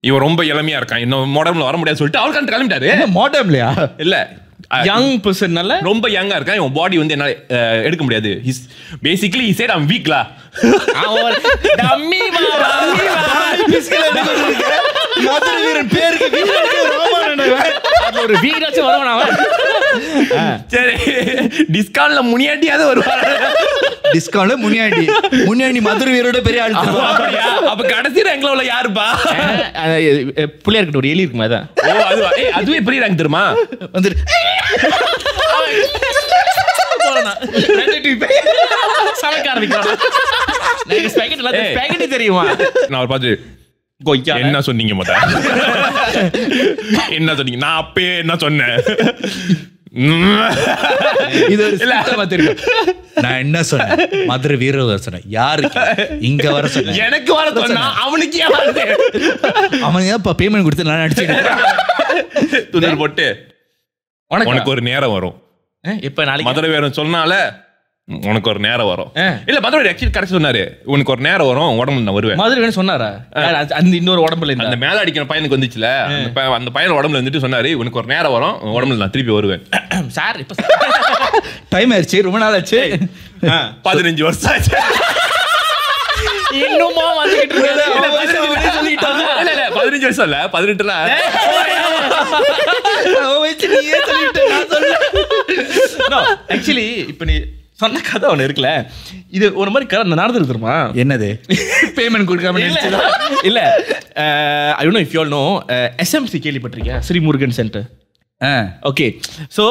இவன் ரொம்ப இளமையா இருக்கான், இன்னும் மாடர்ன்ல வர முடியாது சொல்லிட்டு அவனுக்கு கிளம்பிட்டாரு. மாடர்ன்லயா இல்ல யங் பர்சன்னால ரொம்ப யங்கா இருக்கான். இவன் பாடி வந்து என்னால எடுக்க முடியாது. Basically he said I'm weak la. அவன் டம்மி மதுரை வீரன் பேருக்கு வீரனுக்கு ரோமானன் அது ஒரு வீராச்சு வருவான் அவன். சரி டிஸ்கவுண்ட்ல முனியாட்டியாவது வருவாரு. டிஸ்கவுண்ட்ல முனியாண்டி மதுரை வீரோட பெரிய ஆள். அப்ப கடைசி ரேங்க்ல உள்ள யாருப்பா? பிள்ளையார் கிட்ட ஒரு எலி இருக்குமா அதான். ஓ அதுவா? அதுவே பெரிய ரேங்க் தெரியுமா? வந்துட்டு சமைக்க ஆரம்பிக்கிறான். தெரியுமா? நான் ஒரு பார்த்து என்ன சொன்னீங்க மொத? என்ன சொன்னீங்க? நான் அப்பயே என்ன சொன்னேன்? நான் என்ன சொன்னேன்? மதுரை வீரர் வர சொன்னேன். யாருக்கு? இங்க வர சொன்னேன். எனக்கு வர சொன்னா அவனுக்கு அவன் ஏன் பேமெண்ட் கொடுத்து நான் அடிச்சு துணர் போட்டு உனக்கு ஒரு நேரம் வரும். இப்ப நாளைக்கு மதுரை வீரன் சொன்னால உனக்கு ஒரு நேரம் வரும். இல்ல மதுரை ஆக்சுவலி கரெக்ட் சொன்னாரு. உனக்கு ஒரு நேரம் வரும், உடம்புல நான் வருவேன். மதுரை வேணும் சொன்னாரா? அந்த இன்னொரு உடம்புல அந்த மேல அடிக்கிற பையனுக்கு வந்துச்சுல, அந்த பையன் உடம்புல வந்துட்டு சொன்னாரு உனக்கு ஒரு நேரம் வரும், உடம்புல நான் திருப்பி வருவேன். சார் இப்ப டைம் ஆயிடுச்சு, ரொம்ப நாள் ஆச்சு. 15 வருஷம் ஆச்சு. இன்னுமா வந்துகிட்டு இருக்காரு. 15 வருஷம் இல்ல 18ல ஆக்சுவலி இப்ப நீ சொன்ன கதை ஒண்ணு இருக்குல்ல, இது ஒரு மாதிரி கதை நடந்துருக்கு தெரியுமா? என்னது? பேமெண்ட் கொடுக்காம இல்ல I don't know if you all know SMC கேள்விப்பட்டிருக்கியா? Sri Murugan centre. Okay so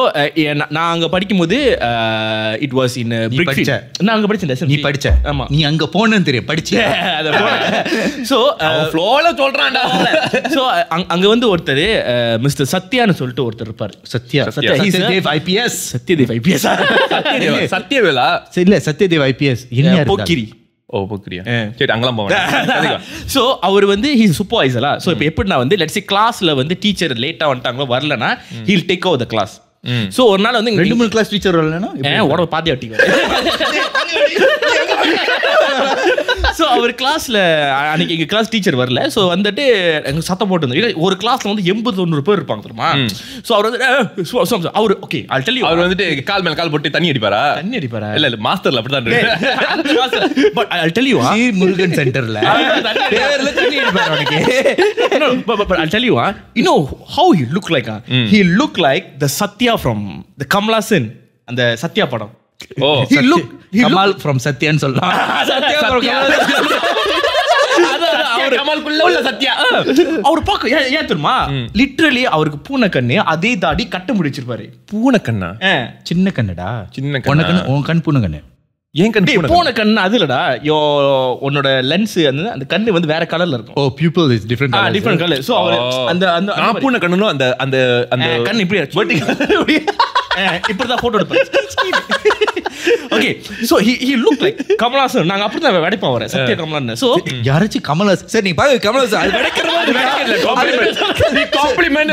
நான் அங்க படிக்கும்போது இட் வாஸ் இன் பிரிக்ஃபீல்ட். நான் அங்க படிச்சேன். நீ படிச்ச? ஆமா. நீ அங்க போனேன்னு தெரியும். படிச்ச அத போனேன். சோ ஃப்ளோல சொல்றான்டா. சோ அங்க வந்து ஒருத்தர் மிஸ்டர் சத்யான்னு சொல்லிட்டு ஒருத்தர் இருப்பாரு. சத்யதேவ் ஐபிஎஸ். சத்யதேவ் ஐபிஎஸ். சத்யவேலா இல்ல சத்யதேவ் ஐபிஎஸ். என்ன போக்கிரி? ஓ போக்கிரியா? சரி அங்கலாம் போவேன். சோ அவர் வந்து ஹி சூப்பர்வைசரா. சோ இப்போ எப்படின்னா வந்து லெட்ஸ் சே கிளாஸ்ல வந்து டீச்சர் லேட்டா வந்துட்டாங்களோ வரலனா he will take over the class. So ஒரு நாள் வந்து 2-3 கிளாஸ் டீச்சர் வரலனா உடம்ப பாதி அட்டிங்க. சோ அவர் கிளாஸ்ல அன்னைக்கு எங்க கிளாஸ் டீச்சர் வரல. சோ வந்துட்டு எங்க சத்தம் போட்டு இருந்தாரு. ஒரு கிளாஸ்ல வந்து 80-90 பேர் இருப்பாங்க தெரியுமா? சோ அவர் வந்து அவர் ஓகே ஐ டெல் யூ அவர் வந்துட்டு கால் மேல கால் போட்டு தண்ணி அடிப்பாரா? இல்ல இல்ல மாஸ்டர்ல அப்படிதான் இருக்கு. But I tell you Sri Murugan சென்டர்ல பேர்ல தண்ணி அடிப்பாரு அவனுக்கு. but I'll tell you you know how he look like he look like the Satya from the Kamala Sen and the Satya padam. Oh he look Kamal from Satya ன்னு சொல்லலாம். Satya from Kamal குள்ள உள்ள சத்யா. அவர் பாக்க ஏன் தெரியுமா? Literally அவருக்கு பூனை கண்ணு, அதே தாடி கட்ட முடிச்சிருப்பாரு. பூனை கண்ணா? சின்ன கண்ணுடா. சின்ன கண்ணு. உன் கண் பூனை கண்ணு. ஏன் கண்ணு பூனை கண்ணு? அது இல்லடா, உன்னோட லென்ஸ் அந்த கண்ணு வந்து வேற கலர்ல இருக்கும். Oh pupil is different color. different color. So அவர் அந்த பூனை கண்ணுனோ அந்த அந்த அந்த கண்ணு இப்படி இப்படிதான் போட்டோ எடுப்பாரு. Okay so he look like Kamalhaasan. நாங்க அப்படி தான் வெடிப்போம் அவரை, சத்ய கமலான்னு. சோ யாராச்சும் கமலாசன் சரி நீ பாரு கமலாசன் அது வெடிக்கிற மாதிரி காம்ப்ளிமெண்ட்.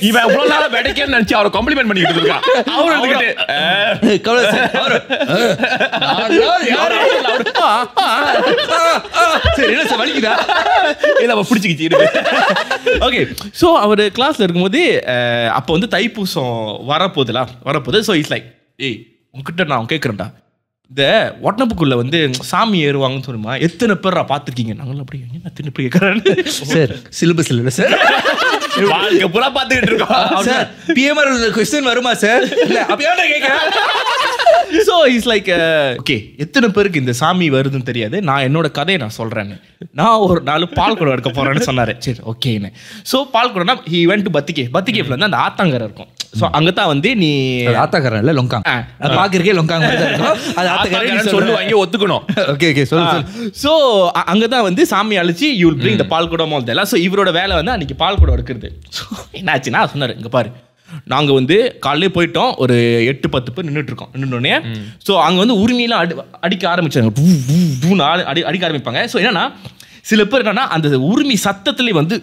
இவன் இவ்வளவு நாளா வெடிக்கன்னு நினைச்சு அவரை காம்ப்ளிமெண்ட் பண்ணிட்டு இருக்கா. அவர் வந்துட்டு கமலாசன் சரி என்ன வலிக்குதா? இல்ல அவ பிடிச்சிக்கிச்சு இருக்கு. ஓகே சோ அவர் கிளாஸ்ல இருக்கும்போது அப்போ வந்து தைப்பூசம் வரப்போகுது. சோ இட்ஸ் லைக் ஏய் உங்ககிட்ட நான் கேட்குறேன்டா, இந்த ஒட்டனப்புக்குள்ள வந்து சாமி ஏறுவாங்கன்னு சொல்லுமா, எத்தனை பேரா பார்த்துருக்கீங்க? நாங்களும் அப்படி என்ன தின்னு போய் கேட்குறேன் சார். சிலபஸ் இல்லை சார், வாழ்க்கை பூரா பார்த்துக்கிட்டு இருக்கோம் சார். பிஎம்ஆர் கொஸ்டின் வருமா சார்? இல்லை அப்படியே கேட்குறேன். ஸோ இஸ் லைக் ஓகே எத்தனை பேருக்கு இந்த சாமி வருதுன்னு தெரியாது, நான் என்னோட கதையை நான் சொல்றேன்னு. நான் ஒரு 4 பால் குடம் எடுக்க போறேன்னு சொன்னாரு. சரி ஓகேன்னு. ஸோ பால் குடம்னா ஹி வென்ட் டு பத்திகேஃப்ல வந்து அந்த ஆத்தாங்கரை இருக்கும். ஸோ அங்கதான் வந்து நீ ஆத்தாங்கரை இல்ல லொங்காங், பாக்குறக்கே லொங்காங் அது ஆத்தாங்கரை சொல்லுவாங்க, ஒத்துக்கணும். ஓகே ஓகே சொல்லு. ஸோ அங்கதான் வந்து சாமி அழிச்சு யூ வில் பிரிங் த பால் குடம் ஆல் தட். ஸோ இவரோட வேலை வந்து அன்னைக்கு பால் குடம் எடுக்கிறது. ஸோ என்னாச்சுன்னா சொன்னாரு, இங்க பாரு நாங்கள் வந்து காலையிலே போயிட்டோம், ஒரு 8-10 பேர் நின்றுட்டு இருக்கோம். நின்றுனோடனே ஸோ அங்கே வந்து உரிமையெல்லாம் அடிக்க ஆரம்பிச்சாங்க, அடிக்க ஆரம்பிப்பாங்க. ஸோ என்னன்னா சில பேர் என்னன்னா அந்த உரிமை சத்தத்துலேயே வந்து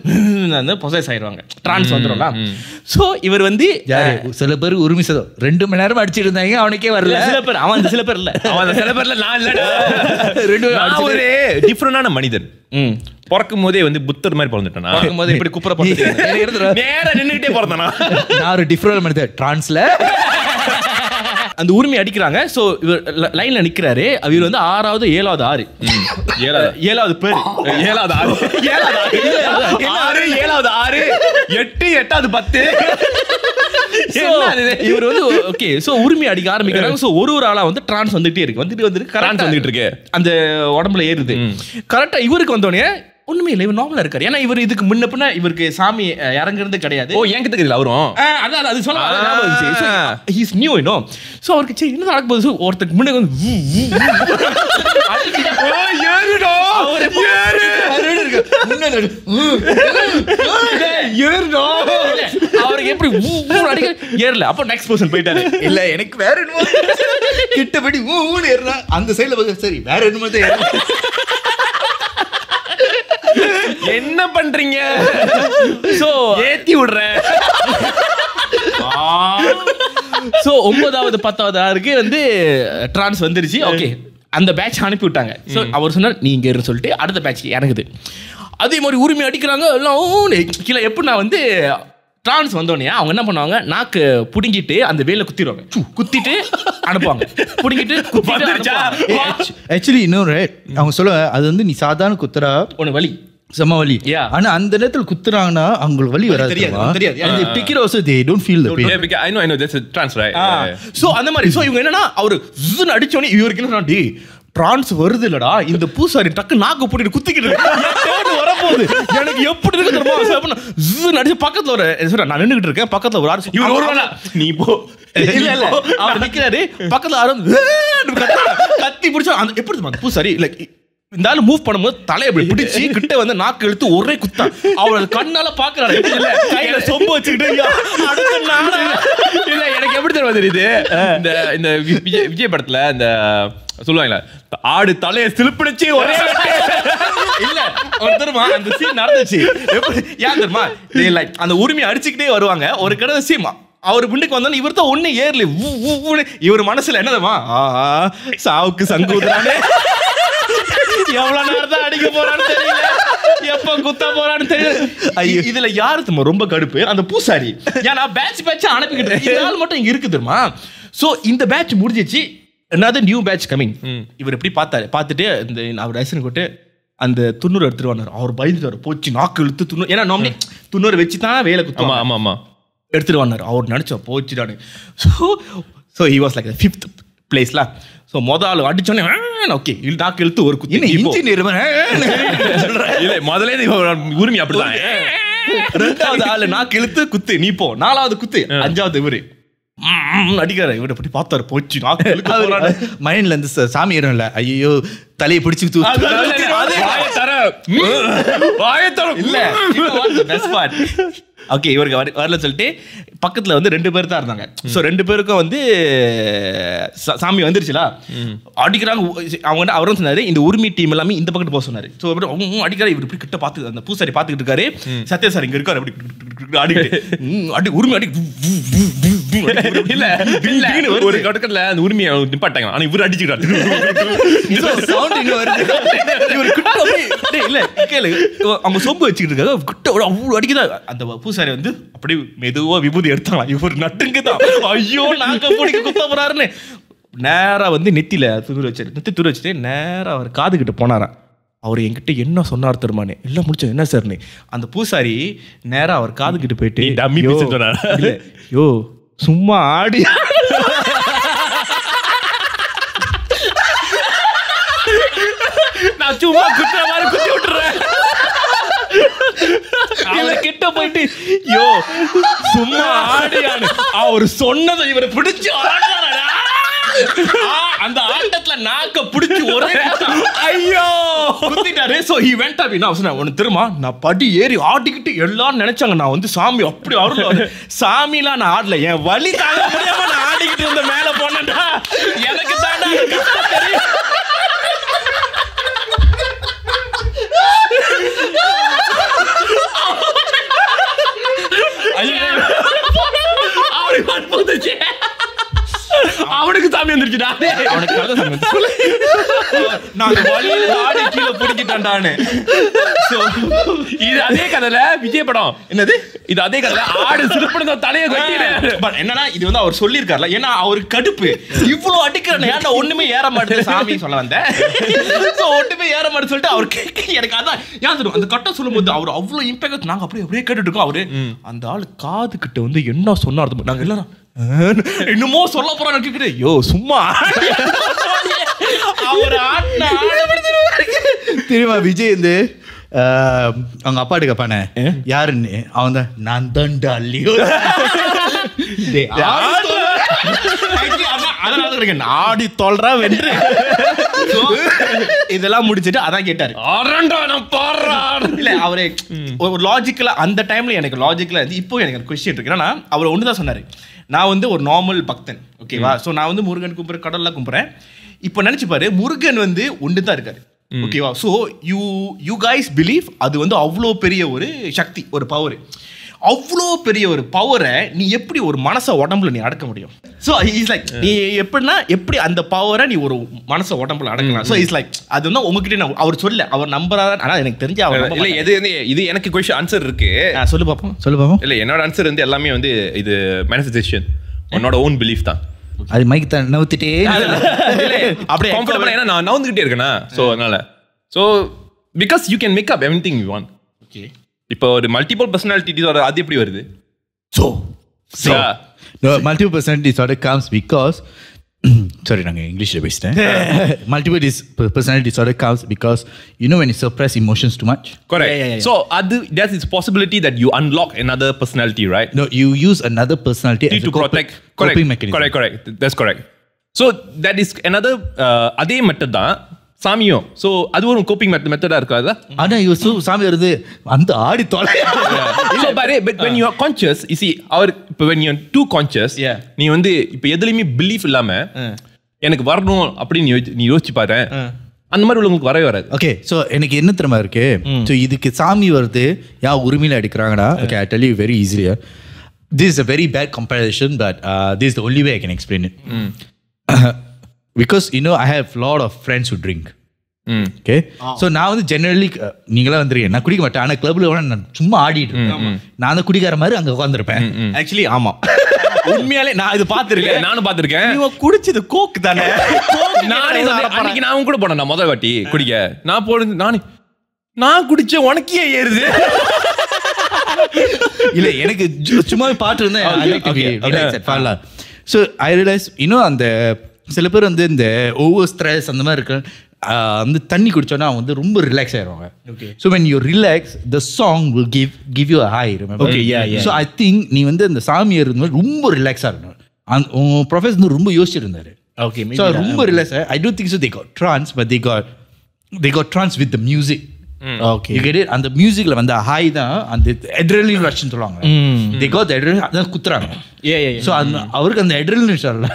பொசஸ் ஆயிடுவாங்க, டிரான்ஸ் வந்துடும்ல. ஸோ இவர் வந்து சில பேர் உரிமை சதம் 2 மணி நேரம் அடிச்சிட்டு இருந்தாங்க, அவனுக்கே வரல. சில பேர் அவன் அந்த சில பேர் இல்லை, அவன் சில பேர்ல நான் இல்லடா. ஒரு டிஃப்ரெண்டான மனிதன். பிறக்கும் போதே வந்து புத்தர் மாதிரி பிறந்துட்டேன். பிறக்கும் போது இப்படி குப்புற நேரா நின்றுட்டே பிறந்தானா. நான் ஒரு டிஃப்ரெண்ட் மனிதன் டிரான்ஸ்ல. அந்த உரிமை அடிக்கிறாங்க. ஸோ இவர் லைன்ல நிக்கிறாரு. அவர் வந்து 6வது 7வது 6 7வது பேர் 7வது 6 8 8வது 10. இவர் வந்து ஓகே. ஸோ உரிமை அடிக்க ஆரம்பிக்கிறாங்க. ஸோ ஒரு ஆளா வந்து டிரான்ஸ் வந்துட்டே இருக்கு, வந்துட்டு இருக்கு, அந்த உடம்புல ஏறுது. கரெக்டா இவருக்கு வந்தோடனே ஒண்ணுமே இல்லை, இவர் நார்மலா இருக்காரு. ஏன்னா இவர் இதுக்கு முன்ன பின்ன இவருக்கு சாமி இறங்குறது கிடையாது. ஓ என்கிட்ட தெரியல அவரும். அதான் அது சொல்ல ஹீஸ் நியூ யூ. ஸோ அவருக்கு சரி என்ன நடக்க போகுது, ஒருத்தருக்கு முன்னாடி வந்து அவருக்கு எப்படி அடிக்க ஏறல. அப்போ நெக்ஸ்ட் பர்சன் போயிட்டாரு. இல்ல எனக்கு வேற என்னமோ கிட்டபடி ஏறா அந்த சைடுல. சரி வேற என்னமோ என்ன பண்றீங்க? சோ ஏத்தி விடுறேன். சோ 9வது 10வது ஆருக்கு வந்து டிரான்ஸ் வந்துருச்சு. ஓகே அந்த பேட்ச் அனுப்பி விட்டாங்க. ஸோ அவர் சொன்னார் நீ இங்க இருந்து சொல்லிட்டு அடுத்த பேட்ச் இறங்குது. அதே மாதிரி உரிமை அடிக்கிறாங்க எல்லாம் கீழே. எப்படின்னா வந்து டிரான்ஸ் வந்தோடனே அவங்க என்ன பண்ணுவாங்க, நாக்கு புடுங்கிட்டு அந்த வேலை குத்திடுவாங்க, குத்திட்டு அனுப்புவாங்க, புடுங்கிட்டு ஆக்சுவலி இன்னொரு அவங்க சொல்லுவாங்க அது வந்து நீ சாதாரண குத்துறா ஒன்று வலி செம்ம வலி. ஆனா அந்த நேரத்துல குத்துறாங்கன்னா அவங்களுக்கு வலி வராது, தெரியாது. சோ அந்த மாதிரி சோ இவங்க என்னன்னா அவரு அடிச்சோடனே இவருக்கு என்ன டிரான்ஸ் வருது இல்லடா, இந்த பூசாரி டக்கு நாக்கு போட்டு குத்திக்கிட்டு வரப்போகுது, எனக்கு எப்படி இருக்கு தெரியுமா அடிச்சு பக்கத்துல ஒரு நான் நின்றுகிட்டு இருக்கேன், பக்கத்துல ஒரு ஆறு நீ போ இல்ல இல்ல அவர் நிக்கிறாரு பக்கத்துல ஆறு கத்தி பிடிச்சா அந்த எப்படி தெரியுமா பூசாரி இல்ல இந்த ஆளு மூவ் பண்ணும்போது தலையை அப்படி பிடிச்சி கிட்ட வந்து நாக்கு இழுத்து ஒரே குத்தா அவர் கண்ணால பாக்குறாரு, கையில சொம்பு வச்சுக்கிட்டு இல்ல எனக்கு எப்படி தெரியுமா தெரியுது, இந்த இந்த விஜய் படத்துல இந்த சொல்லுவாங்களா ஆடு தலையை சிலுப்பிடிச்சு ஒரே இல்ல ஒரு தெரியுமா அந்த சீன் நடந்துச்சு ஏன் தெரியுமா அந்த உரிமையை அடிச்சுக்கிட்டே வருவாங்க ஒரு கடை சீமா அவர் முன்னுக்கு வந்தாலும் இவர் தான் ஒண்ணு ஏர்ல இவர் மனசுல என்னதுமா சாவுக்கு சங்கூதுறானே எவ்வளவு நேரம் தான் அடிக்க போறான்னு தெரியல, எப்ப குத்த போறான்னு தெரியல. இதுல யாரு ரொம்ப கடுப்பு அந்த பூசாரி, ஏன்னா பேட்ச் பேட்சா அனுப்பிக்கிட்டு இதனால மட்டும் இங்க இருக்கு தெரியுமா. சோ இந்த பேட்ச் முடிஞ்சிச்சு, another நியூ பேட்ச் கமிங். இவர் எப்படி பார்த்தாரு, பார்த்துட்டு இந்த அவர் லைசன் கொட்டு அந்த துண்ணூறு எடுத்துட்டு வந்தார். அவர் பயந்துட்டாரு, போச்சு நாக்கு இழுத்து துண்ணூறு, ஏன்னா நார்மலி துண்ணூறு வச்சு தான் வேலை குத்துவாங்க. ஆமா ஆமா எடுத்துட்டு வந்தார். அவர் நினைச்சா போச்சுடானு. So he was like 5th பிளேஸ்ல. ஸோ முதல்ல அடிச்சோன்னே ஓகே நாக்கு இழுத்து ஒரு குத்தி இன்ஜினியர் இல்ல முதல்ல உரிமை அப்படிதான். 2வது ஆளு நாக்கு இழுத்து குத்து நீ போ, 4வது குத்து, 5வது இவரு அடிக்கிறாரு. இவரை பற்றி பார்த்தாரு, போச்சு நாக்கு மைண்ட்ல இருந்து சாமி இடம் இல்ல, ஐயோ தலையை பிடிச்சு ஓகே இவருக்கு வரல சொல்லிட்டு பக்கத்துல வந்து 2 பேர் தான் இருந்தாங்க. ஸோ 2 பேருக்கும் வந்து சாமி வந்துருச்சுல அடிக்கிறாங்க. அவங்க அவரும் சொன்னாரு இந்த உரிமை டீம் எல்லாமே இந்த பக்கத்து போக சொன்னாரு. ஸோ அடிக்கிறாரு, இவர் இப்படி கிட்ட பார்த்து அந்த பூசாரி பார்த்துக்கிட்டு இருக்காரு. சத்யா சார் இங்க இருக்காரு, அப்படி அடி உரிமை அடி இல்ல இல்ல ஒரு கட்டத்துல அந்த உரிமையை நிப்பாட்டாங்க, ஆனா இவர் அடிச்சுக்கிறாரு. இல்ல கேளு அவங்க சொம்பு வச்சுக்கிட்டு இருக்காங்க, கிட்ட அவ்வளவு அடிக்குதா. அந்த பூசாரி வந்து அப்படியே மெதுவா விபூதி எடுத்தாங்களா, இவர் நட்டுங்குதான் ஐயோ நாக்க பிடிக்க குத்த போறாருன்னு நேரா வந்து நெத்தியில துரு வச்சுட்டு நேரா அவர் காது கிட்ட போனாராம். அவர் என்கிட்ட என்ன சொன்னார் தெரியுமானே, எல்லாம் முடிச்சது என்ன சார்னு. அந்த பூசாரி நேரா அவர் காது கிட்ட போயிட்டு யோ சும்மா ஆடி சும்மா குத்துற மாதிரி குத்தி விட்டுறேன். அவரை கிட்ட போயிட்டு யோ சும்மா ஆடியானு அவர் சொன்னதை இவரை பிடிச்சு அந்த ஆட்டத்துல நாக்க பிடிச்சு ஒரே ஐயோ குத்திட்டாரு. So he went up. நான் சொன்னேன் ஒன்னு திரும்ப நான் படி ஏறி ஆடிக்கிட்டு எல்லாரும் நினைச்சாங்க நான் வந்து சாமி அப்படி ஆடுறேன். சாமிலாம் நான் ஆடல, என் வலி தாங்க முடியாம நான் ஆடிக்கிட்டு இருந்த மேல போனேன்டா. எனக்கு தாண்டா கஷ்டம் தெரியும். அவனுக்கு சாமி வந்துருச்சுடா. அவனுக்கு நல்ல சாமி நான் வழியில ஆடி கீழே பிடிக்கிட்டான்டானு. இது அதே கதையில விஜய் படம் என்னது, இது அதே கதையில ஆடு சிறுப்படம் தலையை கட்டிடு. பட் என்னன்னா இது வந்து அவர் சொல்லியிருக்காருல, ஏன்னா அவருக்கு கடுப்பு இவ்வளவு அடிக்கிறேன் ஏன்டா ஒண்ணுமே ஏற மாட்டேன் சாமி சொல்ல வந்தேன். ஒண்ணுமே ஏற மாட்டேன்னு சொல்லிட்டு அவருக்கு எனக்கு அதான் ஏன் தெரியும் அந்த கட்டம் சொல்லும் போது அவர் அவ்வளவு இம்பாக்ட். நாங்க அப்படியே கேட்டுட்டு இருக்கோம். அவரு அந்த ஆளு காது கிட்ட வந்து என்ன சொன்னார் நாங்க எல்லாரும் இன்னுமோ சொல்ல போறான்னு கேக்குறேன். யோ சும்மா அவர் தெரியுமா விஜய் வந்து அவங்க அப்பாட்டு கப்பானே யாருன்னு, அவன் தான் நான் தான்டா இல்லையோ ஆடி தொல்றா வென்று இதெல்லாம் முடிச்சிட்டு அதான் கேட்டாரு. இல்ல அவரே ஒரு லாஜிக்கலா அந்த டைம்ல எனக்கு லாஜிக்கலா இப்போ எனக்கு கொஸ்டின் இருக்கு. ஏன்னா அவர் ஒண்ணுதான் சொன்னாரு, நான் வந்து ஒரு நார்மல் பக்தன் ஓகேவா. ஸோ நான் வந்து முருகன் கும்பிட்றேன், கடல்லாம் கும்பிட்றேன். இப்போ நினைச்சு பாரு முருகன் வந்து ஒன்று தான் இருக்காரு ஓகேவா. ஸோ யூ கைஸ் பிலீவ் அது வந்து அவ்வளோ பெரிய ஒரு சக்தி, ஒரு பவர். அவ்வளோ பெரிய ஒரு பவரை நீ எப்படி ஒரு மனசை உடம்புல நீ அடக்க முடியும்? ஸோ இஸ் லைக் நீ எப்படின்னா எப்படி அந்த பவரை நீ ஒரு மனசை உடம்புல அடக்கலாம். ஸோ இஸ் லைக் அது வந்து உங்ககிட்ட அவர் சொல்ல அவர் நம்புறாரு. ஆனால் எனக்கு தெரிஞ்ச அவர் இல்லை எது வந்து இது எனக்கு கொஸ்டின் ஆன்சர் இருக்கு. சொல்லு பார்ப்போம். இல்லை என்னோட ஆன்சர் வந்து எல்லாமே வந்து இது மேனிஃபெஸ்டேஷன், உன்னோட ஓன் பிலீஃப் தான். அது மைக் தான் நவுத்திட்டே அப்படியே கம்ஃபர்டபிள். ஏன்னா நான் நவுந்துகிட்டே இருக்கேனா, ஸோ அதனால so because you can make up everything you want. Okay இப்போ ஒரு மல்டிபிள் பர்சனாலிட்டி டிசார்டர் அது எப்படி வருது? So no, multiple personality disorder comes because sorry நாங்க இங்கிலீஷ்ல பேசிட்டேன். Multiple personality disorder comes because you know when you suppress emotions too much. Correct. Yeah. So that is possibility that you unlock another personality, right? No, you use another personality as to protect coping mechanism. Correct. That's correct. So that is another அதே method தான் சாமியும். So அது ஒரு coping மெத்தடா இருக்காது. ஆனா சாமி வருது அந்த ஆடி தொலை. So but when you are conscious, you see our when you are too conscious, நீ வந்து இப்போ எதுலயுமே பிலீஃப் இல்லாம எனக்கு வரணும் அப்படின்னு நீ யோசிச்சு பாரு, அந்த மாதிரி உங்களுக்கு வரவே வராது. ஓகே ஸோ எனக்கு என்ன தெரியுமா இருக்கு, ஸோ இதுக்கு சாமி வருது யா உரிமையில அடிக்கிறாங்கடா. Okay I tell you very easily, this is a very bad comparison but this is the only way I can explain it. Because you know I have a lot of friends who drink. Okay, so நான் வந்து generally நீங்களா வந்துருக்கீங்க, நான் குடிக்க மாட்டேன். ஆனால் கிளப்ல நான் சும்மா ஆடிட்டு இருக்கேன். நான் அந்த குடிக்கார மாதிரி அங்கே உட்காந்துருப்பேன். ஆக்சுவலி ஆமா உண்மையாலே நான் இது பார்த்துருக்கேன். நானும் பார்த்துருக்கேன். இவன் குடிச்சது கோக்கு தானே. அன்னைக்கு நான் கூட போனேன் முதல் வாட்டி குடிக்க. நான் போனது நான் குடிச்ச உனக்கே ஏறுது. இல்ல எனக்கு சும்மா பாட்டு இருந்தேன். ஸோ ஐ ரியலைஸ் இன்னும் அந்த சில பேர் வந்து இந்த ஓவர் ஸ்ட்ரெஸ் அந்த மாதிரி இருக்கு, வந்து தண்ணி குடிச்சோன்னா அவங்க வந்து ரொம்ப ரிலாக்ஸ் ஆயிடுவாங்க. So when you relax the song will give you high. So I think நீ வந்து அந்த சாமி இருந்தது ரொம்ப ரிலாக்ஸாக இருக்கணும். உங்கள் ப்ரொஃபஸர் ரொம்ப யோசிச்சுட்டு இருந்தாரு. ஸோ ரொம்ப relax. I don't think so they got trance but they got trance with the music. Okay, you get it. அந்த மியூசிக்ல வந்து ஹை தான் அந்த adrenaline rush ன்னு சொல்லுவாங்க. they got the adrenaline அத குத்துறாங்க. so அவருக்கு அந்த adrenaline rush இல்ல.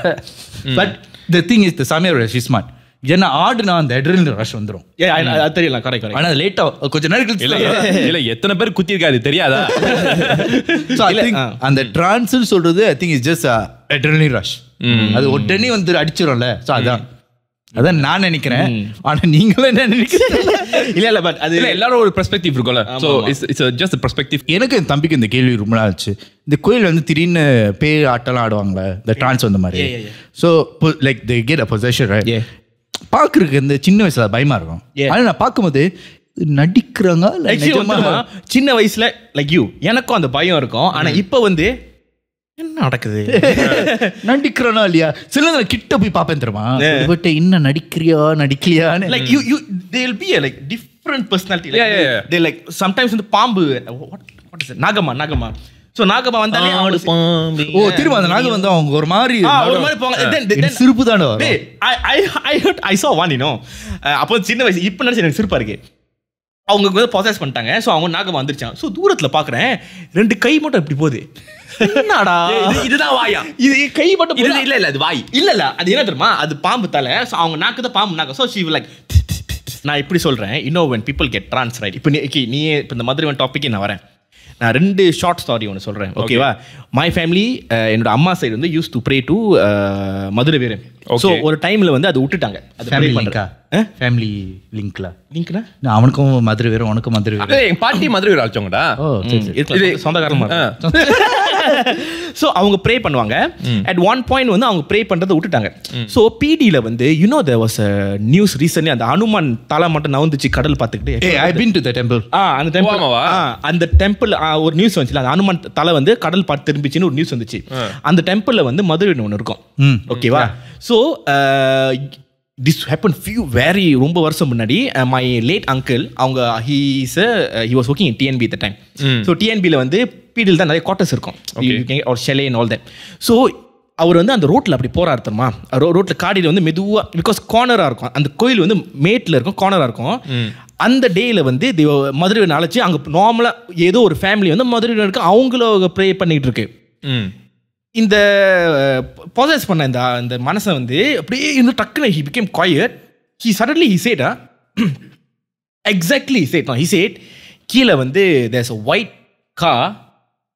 but the thing is the Samir is smart. ஏன்னா ஆடுனா அந்த adrenaline rush வந்துரும். அது தெரியல. கரெக்ட். ஆனா லேட்டா கொஞ்ச நேரம் கழிச்சு இல்ல எத்தனை பேர் குத்தி இருக்காது தெரியாதா? so I think அந்த trance ன்னு சொல்றது I think is just adrenaline rush. அது உடனே வந்து அடிச்சிரும்ல. so அதான் நான் நினைக்கிறேன். ஆனா நீங்களும் என்ன நினைக்கிறீங்க? இல்ல பட் அது எல்லாரும் ஒரு பெர்ஸ்பெக்டிவ் இருக்கும்ல. So it's just a perspective. எனக்கு என் தம்பிக்கு இந்த கேள்வி ரொம்ப நாள் ஆச்சு. இந்த கோயில் வந்து திடீர்னு பேய் ஆட்டெல்லாம் ஆடுவாங்களே, இந்த ட்ரான்ஸ் வந்த மாதிரி. So like they get a possession, right? பார்க்கறதுக்கு இந்த சின்ன வயசுல பயமா இருக்கும். ஆனா நான் பார்க்கும்போது நடிக்கிறாங்க சின்ன வயசுல லைக் யூ எனக்கும் அந்த பயம் இருக்கும். ஆனா இப்ப வந்து என்ன நடக்குது நடிக்கிறோனா இல்லையா சில கிட்ட போய் பாப்பேன் தெரியுமா பட் இன்னும் நடிக்கலையான்னு like you they'll be a like different personality like they like sometimes இந்த பாம்பு what is it நாகமா சோ நாகமா வந்தாலே பாம்பு திரும்ப அந்த நாகம் வந்து அவங்க ஒரு மாதிரி போங்க then சிரிப்பு தான வரும் I saw one you know அப்போ சின்ன வயசு இப்போ நினைச்சு எனக்கு சிரிப்பா இருக்கு அவங்க வந்து ப்ராசஸ் பண்ணிட்டாங்க சோ அவங்க நாகமா வந்துருச்சான் சோ தூரத்துல பாக்குறேன் 2 கை மட்டும் இப்படி போகுது என்னடா இதுதான் வாயா இது கை மட்டும் இல்ல அது வாய் இல்ல அது என்ன தெரியுமா அது பாம்பு தலை சோ அவங்க நாக்கு தான் பாம்பு நாக்கு சோ she like நான் இப்படி சொல்றேன் when people get trans right இப்போ நீ இப்போ இந்த மதுரை டாபிக்கே நான் வரேன் நான் 2 ஷார்ட் ஸ்டோரி ஒன்று சொல்கிறேன் ஓகேவா மை ஃபேமிலி என்னோட அம்மா சைடு வந்து use to pray to Madurai Veeran so ஒரு டைமில் வந்து அது விட்டுட்டாங்க அது ஃபேமிலி லிங்கா ஃபேமிலி லிங்க்ல அவனுக்கும் மதுரை வீரன் உனக்கும் மதுரை வீரன் என் பாட்டி மதுரை வீரன் அழைச்சவங்கடா இது சொந்தக்காரமா ஸோ அவங்க ப்ரே பண்ணுவாங்க அட் ஒன் பாயிண்ட் வந்து அவங்க ப்ரே பண்ணுறதை விட்டுட்டாங்க ஸோ பிடியில் வந்து you know there was a news recently அந்த அனுமான் தலை மட்டும் நவுந்துச்சு கடல் பார்த்துக்கிட்டு I been to the temple அந்த டெம்பிள் ஒரு நியூஸ் வந்துச்சு அந்த அனுமான் தலை வந்து கடல் பார்த்து திரும்பிச்சுன்னு ஒரு நியூஸ் வந்துச்சு அந்த டெம்பிளில் வந்து மதுரை ஒன்று இருக்கும் ஓகேவா ஸோ திஸ் ஹேப்பன் வெரி ரொம்ப வருஷம் முன்னாடி மை லேட் அங்கிள் அவங்க he was working in TNP the time so டிஎன்பியில் வந்து பிடியில் தான் நிறைய குவார்ட்டர்ஸ் இருக்கும் ஒரு ஷெலே அண்ட் ஆல் தட் ஸோ அவர் வந்து அந்த ரோட்டில் அப்படி போகிறார் தெரியுமா ரோட்டில் காடியில் வந்து மெதுவாக பிகாஸ் கார்னராக இருக்கும் அந்த கோயில் வந்து மேட்டில் இருக்கும் கார்னராக இருக்கும் அந்த டேயில் வந்து மதுரை அழைச்சி அங்கே நார்மலாக ஏதோ ஒரு ஃபேமிலி வந்து மதுரை இருக்கு அவங்கள ப்ரே பண்ணிகிட்டு இருக்கு இந்த பொசஸ் பண்ண இந்த மனசை வந்து அப்படியே இருந்து டக்குன்னு he became quiet he suddenly he sat exactly he sat கீழே வந்து தேர்ஸ் அ ஒயிட் கார்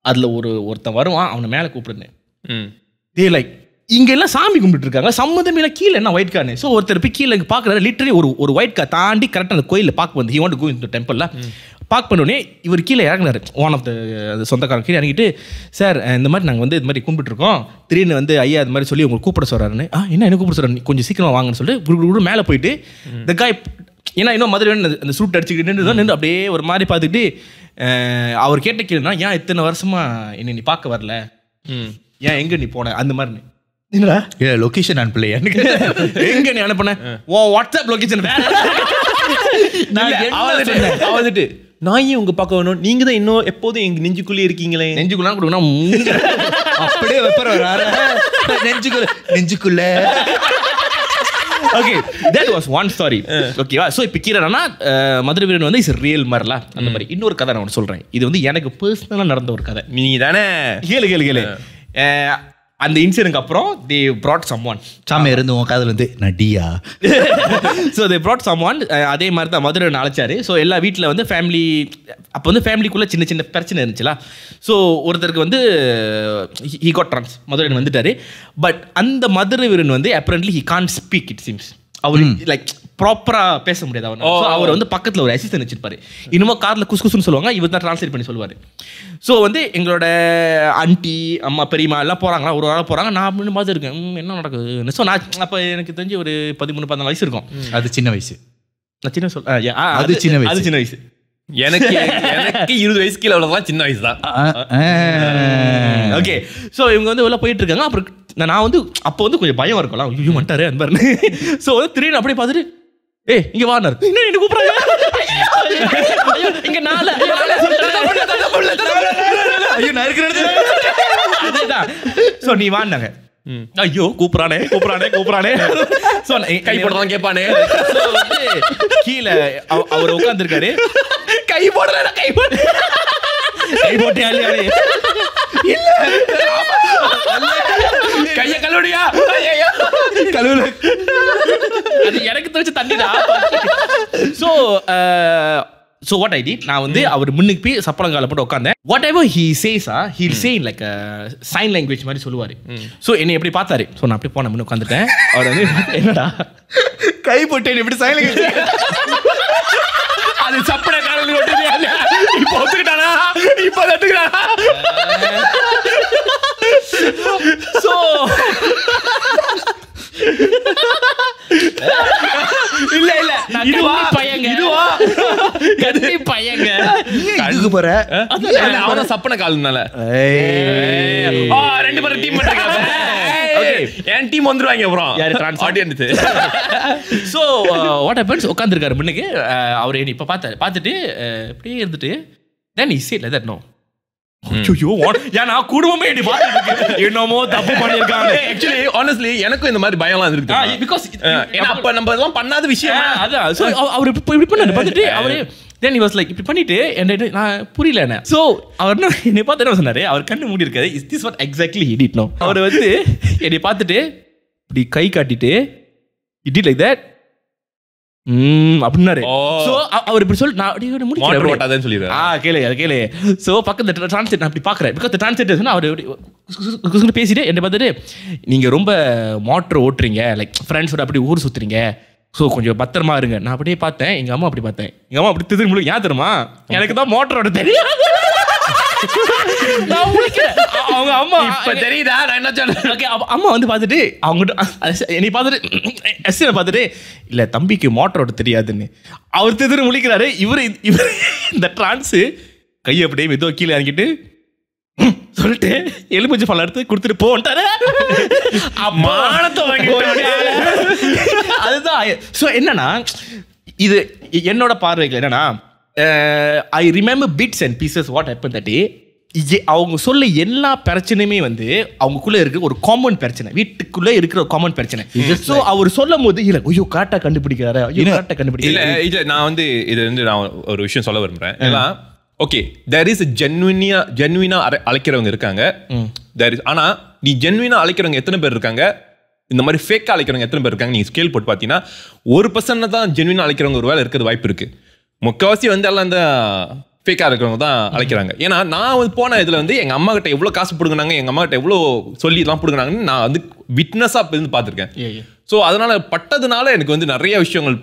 அதில் ஒருத்தன் வருவான் அவனை மேலே கூப்பிடுறேன் தே லைக் இங்கே எல்லாம் சாமி கும்பிட்டு இருக்காங்க சம்மந்தமே இல்லை கீழே என்ன ஒயிட் கார்னு ஸோ ஒருத்தர் போய் கீழே பார்க்குறாரு லிட்டரலி ஒரு ஒயிட் கார் தாண்டி கரெக்டாக அந்த கோயிலில் பார்க்க வந்து he want to go into டெம்பிளில் பார்க் பண்ணோடனே இவர் கீழே இறங்கினார் ஒன் ஆஃப் த சொந்தக்காரன் கீழே இறங்கிட்டு சார் இந்த மாதிரி நாங்கள் வந்து இது மாதிரி கும்பிட்டுருக்கோம் திடீர்னு வந்து ஐயா இது மாதிரி சொல்லி உங்களுக்கு கூப்பிட சொல்கிறாருன்னு என்ன கூப்பிட சொல்கிறாரு கொஞ்சம் சீக்கிரமாக வாங்கன்னு சொல்லிட்டு குடு மேலே போயிட்டு இந்த காய் ஏன்னா இன்னும் மதுரை அந்த சூட் அடிச்சுக்கிட்டு நின்று அப்படியே ஒரு மாதிரி பார்த்துக்கிட்டு அவர் கேட்ட கேளுனா ஏன் இத்தனை வருஷமா என்ன நீ பார்க்க வரல ஏன் எங்கே நீ போன அந்த மாதிரி லொகேஷன் அனுப்பலையா எங்க நீ அனுப்புன வாட்ஸ்அப் லொகேஷன் வந்துட்டு நான் ஏன் உங்க பார்க்க வேணும் நீங்க தான் இன்னும் எப்போதும் எங்க நெஞ்சுக்குள்ளே இருக்கீங்களே நெஞ்சுக்குள்ள கொடுக்கணும் அப்படியே வைப்பற நெஞ்சுக்குள்ள okay that was one story ஓகேவா சோ இப்போ கீரனா மதுரை வீரன் வந்து இஸ் ரியல் மாதிரில அந்த மாதிரி இன்னொரு கதை நான் சொல்றேன் இது வந்து எனக்கு பர்சனலா நடந்த ஒரு கதை நீங்க தானே கேளு அந்த இன்சிடென்ட்க்கு அப்புறம் they brought someone சாமி இருந்து உன் காதுல இருந்து நடியா so they brought someone அதே மாதிரி தான் மதுரை அழைச்சாரு ஸோ எல்லா வீட்டில் வந்து ஃபேமிலி அப்போ வந்து ஃபேமிலிக்குள்ளே சின்ன சின்ன பிரச்சனை இருந்துச்சுல ஸோ ஒருத்தருக்கு வந்து he got trans மதுரை வந்துட்டாரு பட் அந்த மதுரை வீரன் வந்து apparently he can't speak it seems அவர் லைக் ப்ராப்பராக பேச முடியாது அவர் வந்து பக்கத்தில் ஒரு அசிஸ்டன்ட் வச்சிருப்பாரு இன்னமும் காரில் குஸ்குஸ்ன்னு சொல்லுவாங்க இவர் தான் ட்ரான்ஸ்லேட் பண்ணி சொல்லுவார் ஸோ வந்து எங்களோட ஆண்டி அம்மா பெரியம்மா எல்லாம் போகிறாங்களா ஒரு ஆள் போகிறாங்க நான் அப்படின்னு பார்த்து இருக்கேன் என்ன நடக்குது ஸோ நான் அப்போ எனக்கு தெரிஞ்சு ஒரு 13-14 வயசு இருக்கும் அது சின்ன வயசு நான் சின்ன அது சின்ன வயசு எனக்கு 20 வயசு கீழே உள்ளதெல்லாம் சின்ன வயசு தான் ஓகே ஸோ இவங்க வந்து உள்ள போயிட்டு இருக்காங்க அப்புறம் நான் வந்து அப்போ வந்து கொஞ்சம் பயம் இருக்கும்ல ஐயோ வந்துட்டாரு அந்த மாதிரி ஸோ வந்து திடீர்னு அப்படியே பார்த்துட்டு இங்க வானார் என்ன கூப்பிடுறாங்க இங்க ஸோ நீ வாண்டாங்க ஐயோ கூப்பிடானே கை போடுறதான் கேட்பானே கீழே அவர் உட்காந்துருக்காரு கை போடல கை போட்டே இல்ல கைய கழுவுடியா கழுவுல அது எனக்கு தெரிஞ்ச தண்ணிடா so what I did நான் வந்து அவர் முன்னுக்கு போய் சப்பளங்கால போட்டு உட்கார்ந்தேன் whatever he says he'll say in like a sign language மாதிரி சொல்லுவாரு so என்னை எப்படி பார்த்தாரு so நான் அப்படியே போன முன்ன உட்கார்ந்துட்டேன் அவர் வந்து என்னடா கை போட்டேன் எப்படி sign language அது சப்பட காலில் ஒட்டுது இப்போ ஒத்துக்கிட்டானா இப்போ ஒத்துக்கிட்டானா so இல்ல இதுவா பையங்க இதுக்கு போற அவன சப்பன கால்னால 2 பேரும் டீம் பண்றாங்க. என் டீம் வந்துருவாங்க அப்புறம் ஆடியன்ஸ். சோ வாட் ஹேப்பன்ஸ், உட்கார்ந்திருக்காரு முன்னுக்கு. அவர் என்ன இப்ப பார்த்துட்டு இப்படியே இருந்துட்டு then he said like that, no ஏன்னா குடும்பமே என்ன பார்த்துட்டு இருக்கு, என்னமோ தப்பு பண்ணிருக்காங்க. ஆக்சுவலி honestly எனக்கும் இந்த மாதிரி பயம்லாம் இருக்கு. பிகாஸ் அப்ப நம்ம எல்லாம் பண்ணாத விஷயம் அதான். சோ அவர் இப்படி பண்ணாரு பார்த்துட்டு அவரு then he was like இப்படி பண்ணிட்டு என்ன நான் புரியல என்ன. சோ அவர் என்னை பார்த்து என்ன சொன்னாரு, அவர் கண்ணு மூடி இருக்காரு. is this what exactly he did? No, அவர் வந்து என்னை பார்த்துட்டு இப்படி கை காட்டிட்டு he did like that அப்படின்னாரு. சோ அவர் இப்படி சொல்லி நான் அப்படியே மோட்டர் ஓட்டாதேன்னு சொல்லிடுறாரு. கேளு. சோ பக்கத்துல டிரான்ஸ்லேட் நான் அப்படி பாக்குறேன். பிகாஸ் டிரான்ஸ்லேட்டர் அவர் பேசிட்டு என்னை பார்த்துட்டு நீங்க ரொம்ப மோட்டர் ஓட்டுறீங்க, லைக் ஃப்ரெண்ட்ஸோட அப்படி ஊர் சுத்துறீங்க, ஸோ கொஞ்சம் பத்திரமா இருங்க. நான் அப்படியே பார்த்தேன், எங்க அம்மா அப்படி பார்த்தேன். எங்க அம்மா அப்படி திரும்பி முடியும். ஏன் தெரியுமா, எனக்கு தான் மோட்டரோட தெரியாது. அவங்க அம்மா இப்ப தெரியுதா நான் என்ன சொல்றேன். அம்மா வந்து பார்த்துட்டு அவங்க என்னை பார்த்துட்டு பார்த்துட்டு இல்ல தம்பிக்கு மோட்டரோட தெரியாதுன்னு அவர் திரும்பி முழிக்கிறாரு. இவர் இந்த டிரான்ஸ் கையை அப்படியே மெதுவா கீழே இறங்கிட்டு சொல்லிட்டு எலுமிச்சை பழம் எடுத்து கொடுத்துட்டு போன்ட்டாரு. அதுதான். ஸோ என்னன்னா இது என்னோட பார்வைகள் என்னன்னா, I remember bits and pieces what happen that day. அவங்க சொல்ல எல்லா பிரச்சனையுமே வந்து அவங்களுக்குள்ள இருக்கிற ஒரு காமன் பிரச்சனை, வீட்டுக்குள்ள இருக்கிற ஒரு காமன் பிரச்சனை. ஸோ அவர் சொல்லும் போது இல்ல ஐயோ கரெக்டா கண்டுபிடிக்கிறாரு, ஐயோ கரெக்டா கண்டுபிடிக்கல. இல்ல நான் வந்து இது வந்து நான் ஒரு விஷயம் சொல்ல விரும்புறேன். ஏன்னா ஓகே தேர் இஸ் ஜென்வினா அழைக்கிறவங்க இருக்காங்க. ஆனா நீ ஜென்வினா அழைக்கிறவங்க எத்தனை பேர் இருக்காங்க, இந்த மாதிரி ஃபேக்கா அழைக்கிறவங்க எத்தனை பேர் இருக்காங்க, நீங்க ஸ்கேல் போட்டு பார்த்தீங்கன்னா 1% தான் ஜென்வினா அழைக்கிறவங்க ஒரு வேலை இருக்கிறது வாய்ப்பு இருக்கு. முக்கால்வாசி வந்து எல்லாம் இந்த ஃபேக்கா இருக்கிறவங்க தான் அழைக்கிறாங்க. ஏன்னா நான் வந்து போன இதுல வந்து எங்க அம்மா கிட்ட எவ்வளவு காசு பிடுங்கினாங்க, எங்க அம்மா கிட்ட எவ்வளவு சொல்லி எல்லாம் பிடுங்கினாங்கன்னு நான் வந்து விட்னஸா இருந்து பார்த்துருக்கேன். ஸோ அதனால பட்டதுனால எனக்கு வந்து நிறைய விஷயங்கள்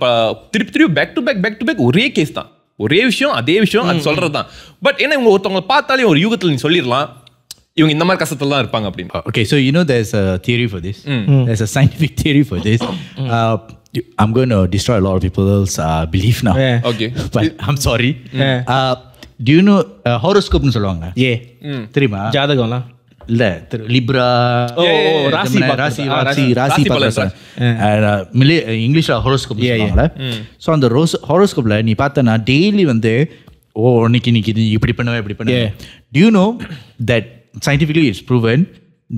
திருப்பி பேக் டு பேக் ஒரே கேஸ் தான், ஒரே விஷயம் அதே விஷயம் அது சொல்றது தான். பட் ஏன்னா இவங்க ஒருத்தவங்க பார்த்தாலே ஒரு யூகத்தில் நீ சொல்லிடலாம் இவங்க இந்த மாதிரி கஷ்டத்துல தான் இருப்பாங்க அப்படின்னு. Okay, so you know there's a theory for this. There's a scientific theory for this. I'm going to destroy a lot of people's belief now. Okay. But I'm sorry. Do you know horoscope னு சொல்லுவாங்க? தெரியுமா? ஜாதகம்லாம் இல்ல Libre ராசி பலன் இங்கிலீஷ்ல horoscope சொல்லுவாங்கல. So அந்த ஹோரோஸ்கோப்ல நீ பார்த்தனா டெய்லி வந்து இன்னைக்கு இது இப்படி பண்ணுவேன் இப்படி பண்ணுவேன். Do you know that scientifically it's proven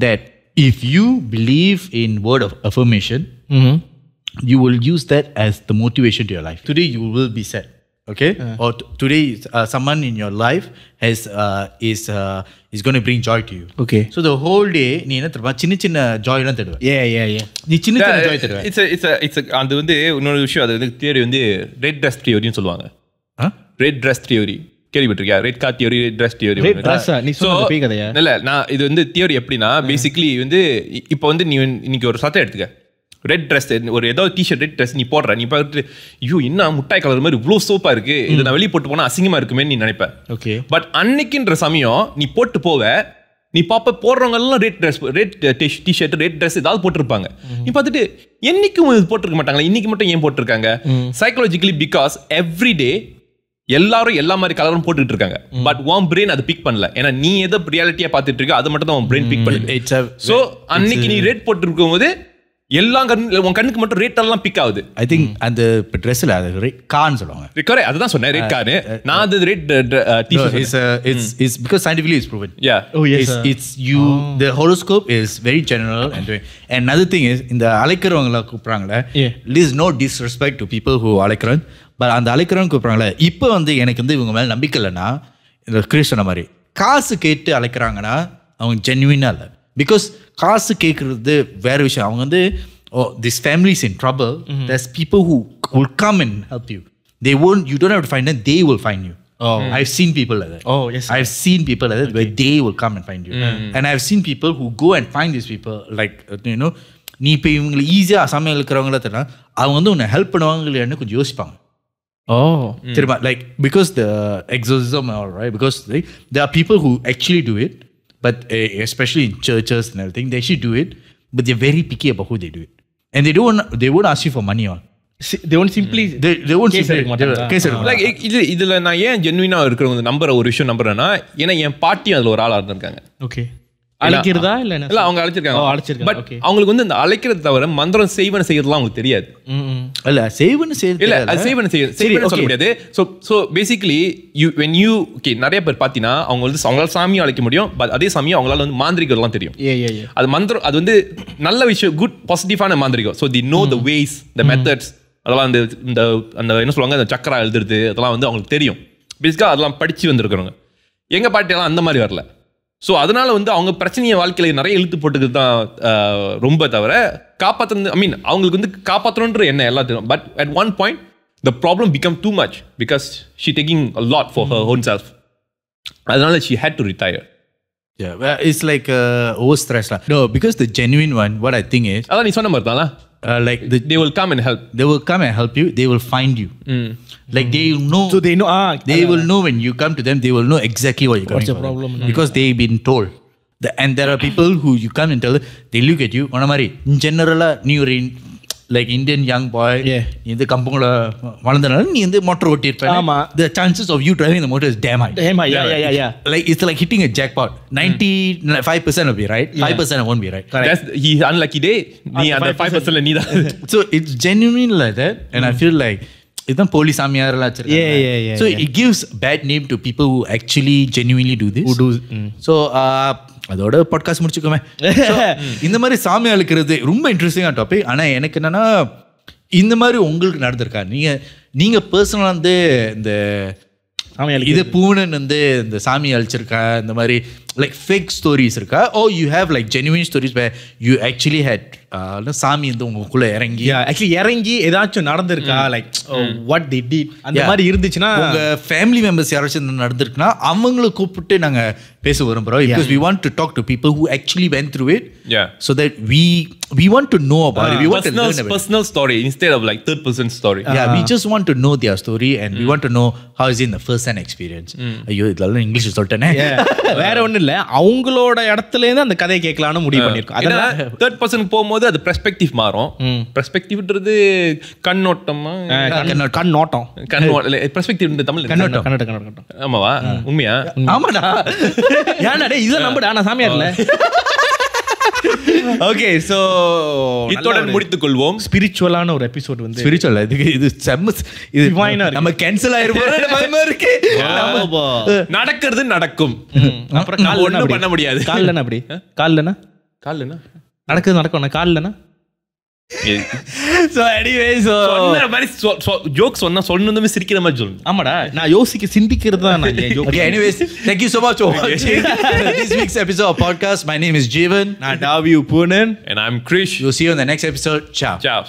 that if you believe in word of affirmation, you will use that as the motivation to your life. Today you will be sad. Okay, or today someone in your life is going to bring joy to you. Okay, so the whole day நீ என்ன தெரியுமா சின்ன joy எல்லாம் தேடுவ. நீ சின்ன joy தேடுவ. It's அது வந்து இன்னொரு விஷயம். அது வந்து தியரி வந்து ரெட் ட்ரெஸ் தியரின்னு சொல்லுவாங்க. ரெட் ட்ரெஸ் தியரி கேள்விப்பட்டிருக்கியா? Red car theory, red dress theory. இல்ல நான் இது வந்து தியரி எப்படின்னா பேசிக்கலி வந்து இப்போ வந்து நீ இன்னைக்கு ஒரு சட்டை எடுத்துக்க, ரெட் ட்ரெஸ் ஒரு ஏதோ டிஷர்ட் ரெட் ட்ரெஸ் நீ போடுற, நீ பார்த்துட்டு ஐயோ என்ன முட்டாய் கலர் மாதிரி இவ்வளோ சோப்பா இருக்கு, இது நான் வெளியே போட்டு போனா அசிங்கமா இருக்குமே நீ நினைப்ப. ஓகே, பட் அன்னைக்குன்ற சமயம் நீ போட்டு போவ, நீ பாப்ப போடுறவங்க எல்லாம் red dress red t-shirt red dress ஏதாவது போட்டிருப்பாங்க. நீ பார்த்துட்டு என்னைக்கும் போட்டிருக்க மாட்டாங்களா, இன்னைக்கு மட்டும் ஏன் போட்டிருக்காங்க? சைக்காலஜிக்கலி பிகாஸ் எவ்ரி டே எல்லாரும் எல்லா மாதிரி கலரும் போட்டுட்டு இருக்காங்க. பட் உன் பிரெயின் அது பிக் பண்ணல. ஏன்னா நீ எதை ரியாலிட்டியா பார்த்துட்டு இருக்க அது மட்டும் தான் உன் பிரெயின் பிக் பண்ணுது. சோ அன்னைக்கு நீ ரெட் போட்டு இருக்கும் போது எல்லா உன் கண்ணுக்கு மட்டும் ரேட் எல்லாம் பிக் ஆகுது. ஐ திங்க் அந்த ட்ரெஸ்ல அது ரெட் கார்னு சொல்லுவாங்க. கரெக்ட், அதுதான் சொன்னேன் ரெட் கார். நான் அது red t-shirt is because scientifically it's proven. Yeah, oh yes, it's you the horoscope is very general and another thing is இந்த அழைக்கிறவங்கள கூப்பிடுறாங்களே, there's no disrespect to people who அழைக்கிறன், but அந்த அழைக்கிறவங்க கூப்பிடுறாங்களே இப்போ வந்து எனக்கு வந்து இவங்க மேல நம்பிக்கை இல்லைன்னா இந்த கிறிஸ்டன மாதிரி காசு கேட்டு அழைக்கிறாங்கன்னா அவங்க ஜென்யூனா இல்லை. பிகாஸ் காசு கேட்கறது வேற விஷயம். அவங்க வந்து this family is in trouble. There's people who will come and help you. They won't, you don't have to find them, they will find you. I've seen people like that. Oh yes, I've seen people like that where they will come and find you. And I've seen people who go and find these people like you know நீ இப்போ இவங்களை ஈஸியாக சமையல் இருக்கிறவங்கள தெரியும் அவங்க வந்து உன்னை ஹெல்ப் பண்ணுவாங்க இல்லையான்னு கொஞ்சம் யோசிப்பாங்க. தெரியுமா, like because the exorcism all right, because there are people who actually do it, but especially in churches and everything they should do it, but they're very picky about who they do it, and they won't ask you for money all. they won't simply they won't case எடுக்க மாட்டாங்க. case எடுக்க like இதுல நான் ஏன் ஜென்யூனா இருக்கிறவங்க நம்புற ஒரு விஷயம் நம்புறேன்னா, ஏன்னா என் பாட்டி அதுல ஒரு ஆளா இருந்திருக்காங்க. ஓகே, அழைக்கிறதா இல்ல என்ன? இல்ல அவங்க அழைச்சிருக்காங்க. அழைச்சிருக்காங்க. பட் அவங்களுக்கு வந்து இந்த அழைக்கிறது தவிர மந்திரம் செய்யறதுலாம் அவங்களுக்கு தெரியாது. இல்ல செய்வன இல்ல அது செய்வன சொல்ல முடியாது. சோ பேசிக்கலி when you நிறைய பேர் பாத்தீங்கன்னா அவங்க வந்து அவங்களால சாமியை அழைக்க முடியும், பட் அதே சமயம் அவங்களால வந்து மாந்திரிகம்லாம் தெரியும். அது மந்திரம், அது வந்து நல்ல விஷயம், குட் பாசிட்டிவான மாந்திரிகம். So the know the ways, the methods, அதெல்லாம் அந்த என்ன சொல்லுவாங்க, அந்த சக்கரா எழுதுறது, அதெல்லாம் வந்து அவங்களுக்கு தெரியும். பேசிக்கா அதெல்லாம் படிச்சு வந்திருக்கிறவங்க. எங்க பாட்டியெல்லாம் அந்த மாதிரி வரல. ஸோ அதனால வந்து அவங்க பிரச்சனையை வாழ்க்கையில் நிறைய இழுத்து போட்டுக்கிறது தான் ரொம்ப தவிர காப்பாற்றுறது, ஐ மீன் அவங்களுக்கு வந்து காப்பாற்றணுன்ற என்ன எல்லாத்தையும். But at one point the problem become too much because she taking a lot for her own self. அதனால she had to retire. Yeah, well, it's like over stress lah. No, because the genuine one, what I think is, அதான் நீ சொன்ன மாதிரி தான், like they will come and help. They will come and help you. They will find you. Like they know. So they know. They will know when you come to them. They will know exactly what you're going. What's the problem? Because they've been told. And there are people who you come and tell them, they look at you. One mari in general, நீ ஒரு like Indian young boy, இந்த கம்பங்கள வளர்ந்தனால நீ வந்து motor ஓட்டியிருப்ப. ஆமா. The chances of you driving the motor is damn high. Yeah. Like it's like hitting a jackpot. 95% will be right. 5% won't be right. That's he unlucky day. நீ அந்த 5% நீ தான். So it's genuine like that, and I feel like இதான் போலி சாமியாரெல்லாம் வச்சிருக்காங்க. So it gives bad name to people who actually genuinely do this. Who do. So அதோட podcast முடிச்சுக்கோமே. இந்த மாதிரி சாமி அழுக்கிறது ரொம்ப இன்ட்ரெஸ்டிங்கான டாபிக். ஆனால் எனக்கு என்னன்னா, இந்த மாதிரி உங்களுக்கு நடந்திருக்கா? நீங்க பர்சனலாக வந்து இந்த இது பூனன் வந்து இந்த சாமி அழிச்சிருக்கா, இந்த மாதிரி லைக் ஃபேக் ஸ்டோரிஸ் இருக்கா? Oh you have like genuine stories where you actually had சாமி வந்து உங்களுக்குள்ள இறங்கி ஏதாச்சும் நடந்திருக்கா? லைக் வாட் தி டிட் அந்த மாதிரி இருந்துச்சுன்னா, உங்க ஃபேமிலி மெம்பர்ஸ் யாராச்சும் நடந்திருக்குன்னா அவங்கள கூப்பிட்டு நாங்க பேச விரும்புறோம். Because we want to talk to people who actually went through it, so that we want to know about it. We want to learn about personal story instead of like third person story. We just want to know their story and we want to know how is it in the first hand experience. ஐயோ இதெல்லாம் English சொல்லிட்டேனே. வேற ஒண்ணு இல்ல, அவங்களோட இடத்துல இருந்து அந்த கதையை கேட்கலாம்னு முடிவு பண்ணிருக்கோம். அதனால தேர்ட் பர்சன் போகும்போது அது பெர்ஸ்பெக்டிவ் மாறும். பெர்ஸ்பெக்டிவ்ன்றது கண்ணோட்டமா, கண்ணோட்டம், பெர்ஸ்பெக்டிவ் தமிழ் கண்ணோட்டம். ஆமாவா? உண்மையா? ஆமாடா. ஏன்டா டேய் இத நம்படா, நான் சாமியார் இல்ல. ஓகே, சோ இத்தோட முடித்துக் கொள்வோம். ஸ்பிரிச்சுவலான ஒரு எபிசோட் வந்து ஸ்பிரிச்சுவல் இது செம்ம இது நம்ம கேன்சல் ஆயிருப்போம் பயமா இருக்கு. நடக்கிறது நடக்கும். அப்புறம் கால்ல ஒண்ணும் பண்ண முடியாது. கால்லனா அப்படி கால்லனா நடக்குது நடக்கும் கால்லனா. So anyway, so சொன்ன மாதிரி ஜோக்ஸ் சொன்னதுமே சிரிக்கிற மாதிரி சொல்லு. ஆமாடா, நான் யோசிக்க சிந்திக்கிறது தான் நான் joke. Okay, anyways, thank you so much for watching this week's episode of podcast. My name is Jeevan. நான் டாவியூ பூனன். And I'm Krish. We'll see you on the next episode. Ciao.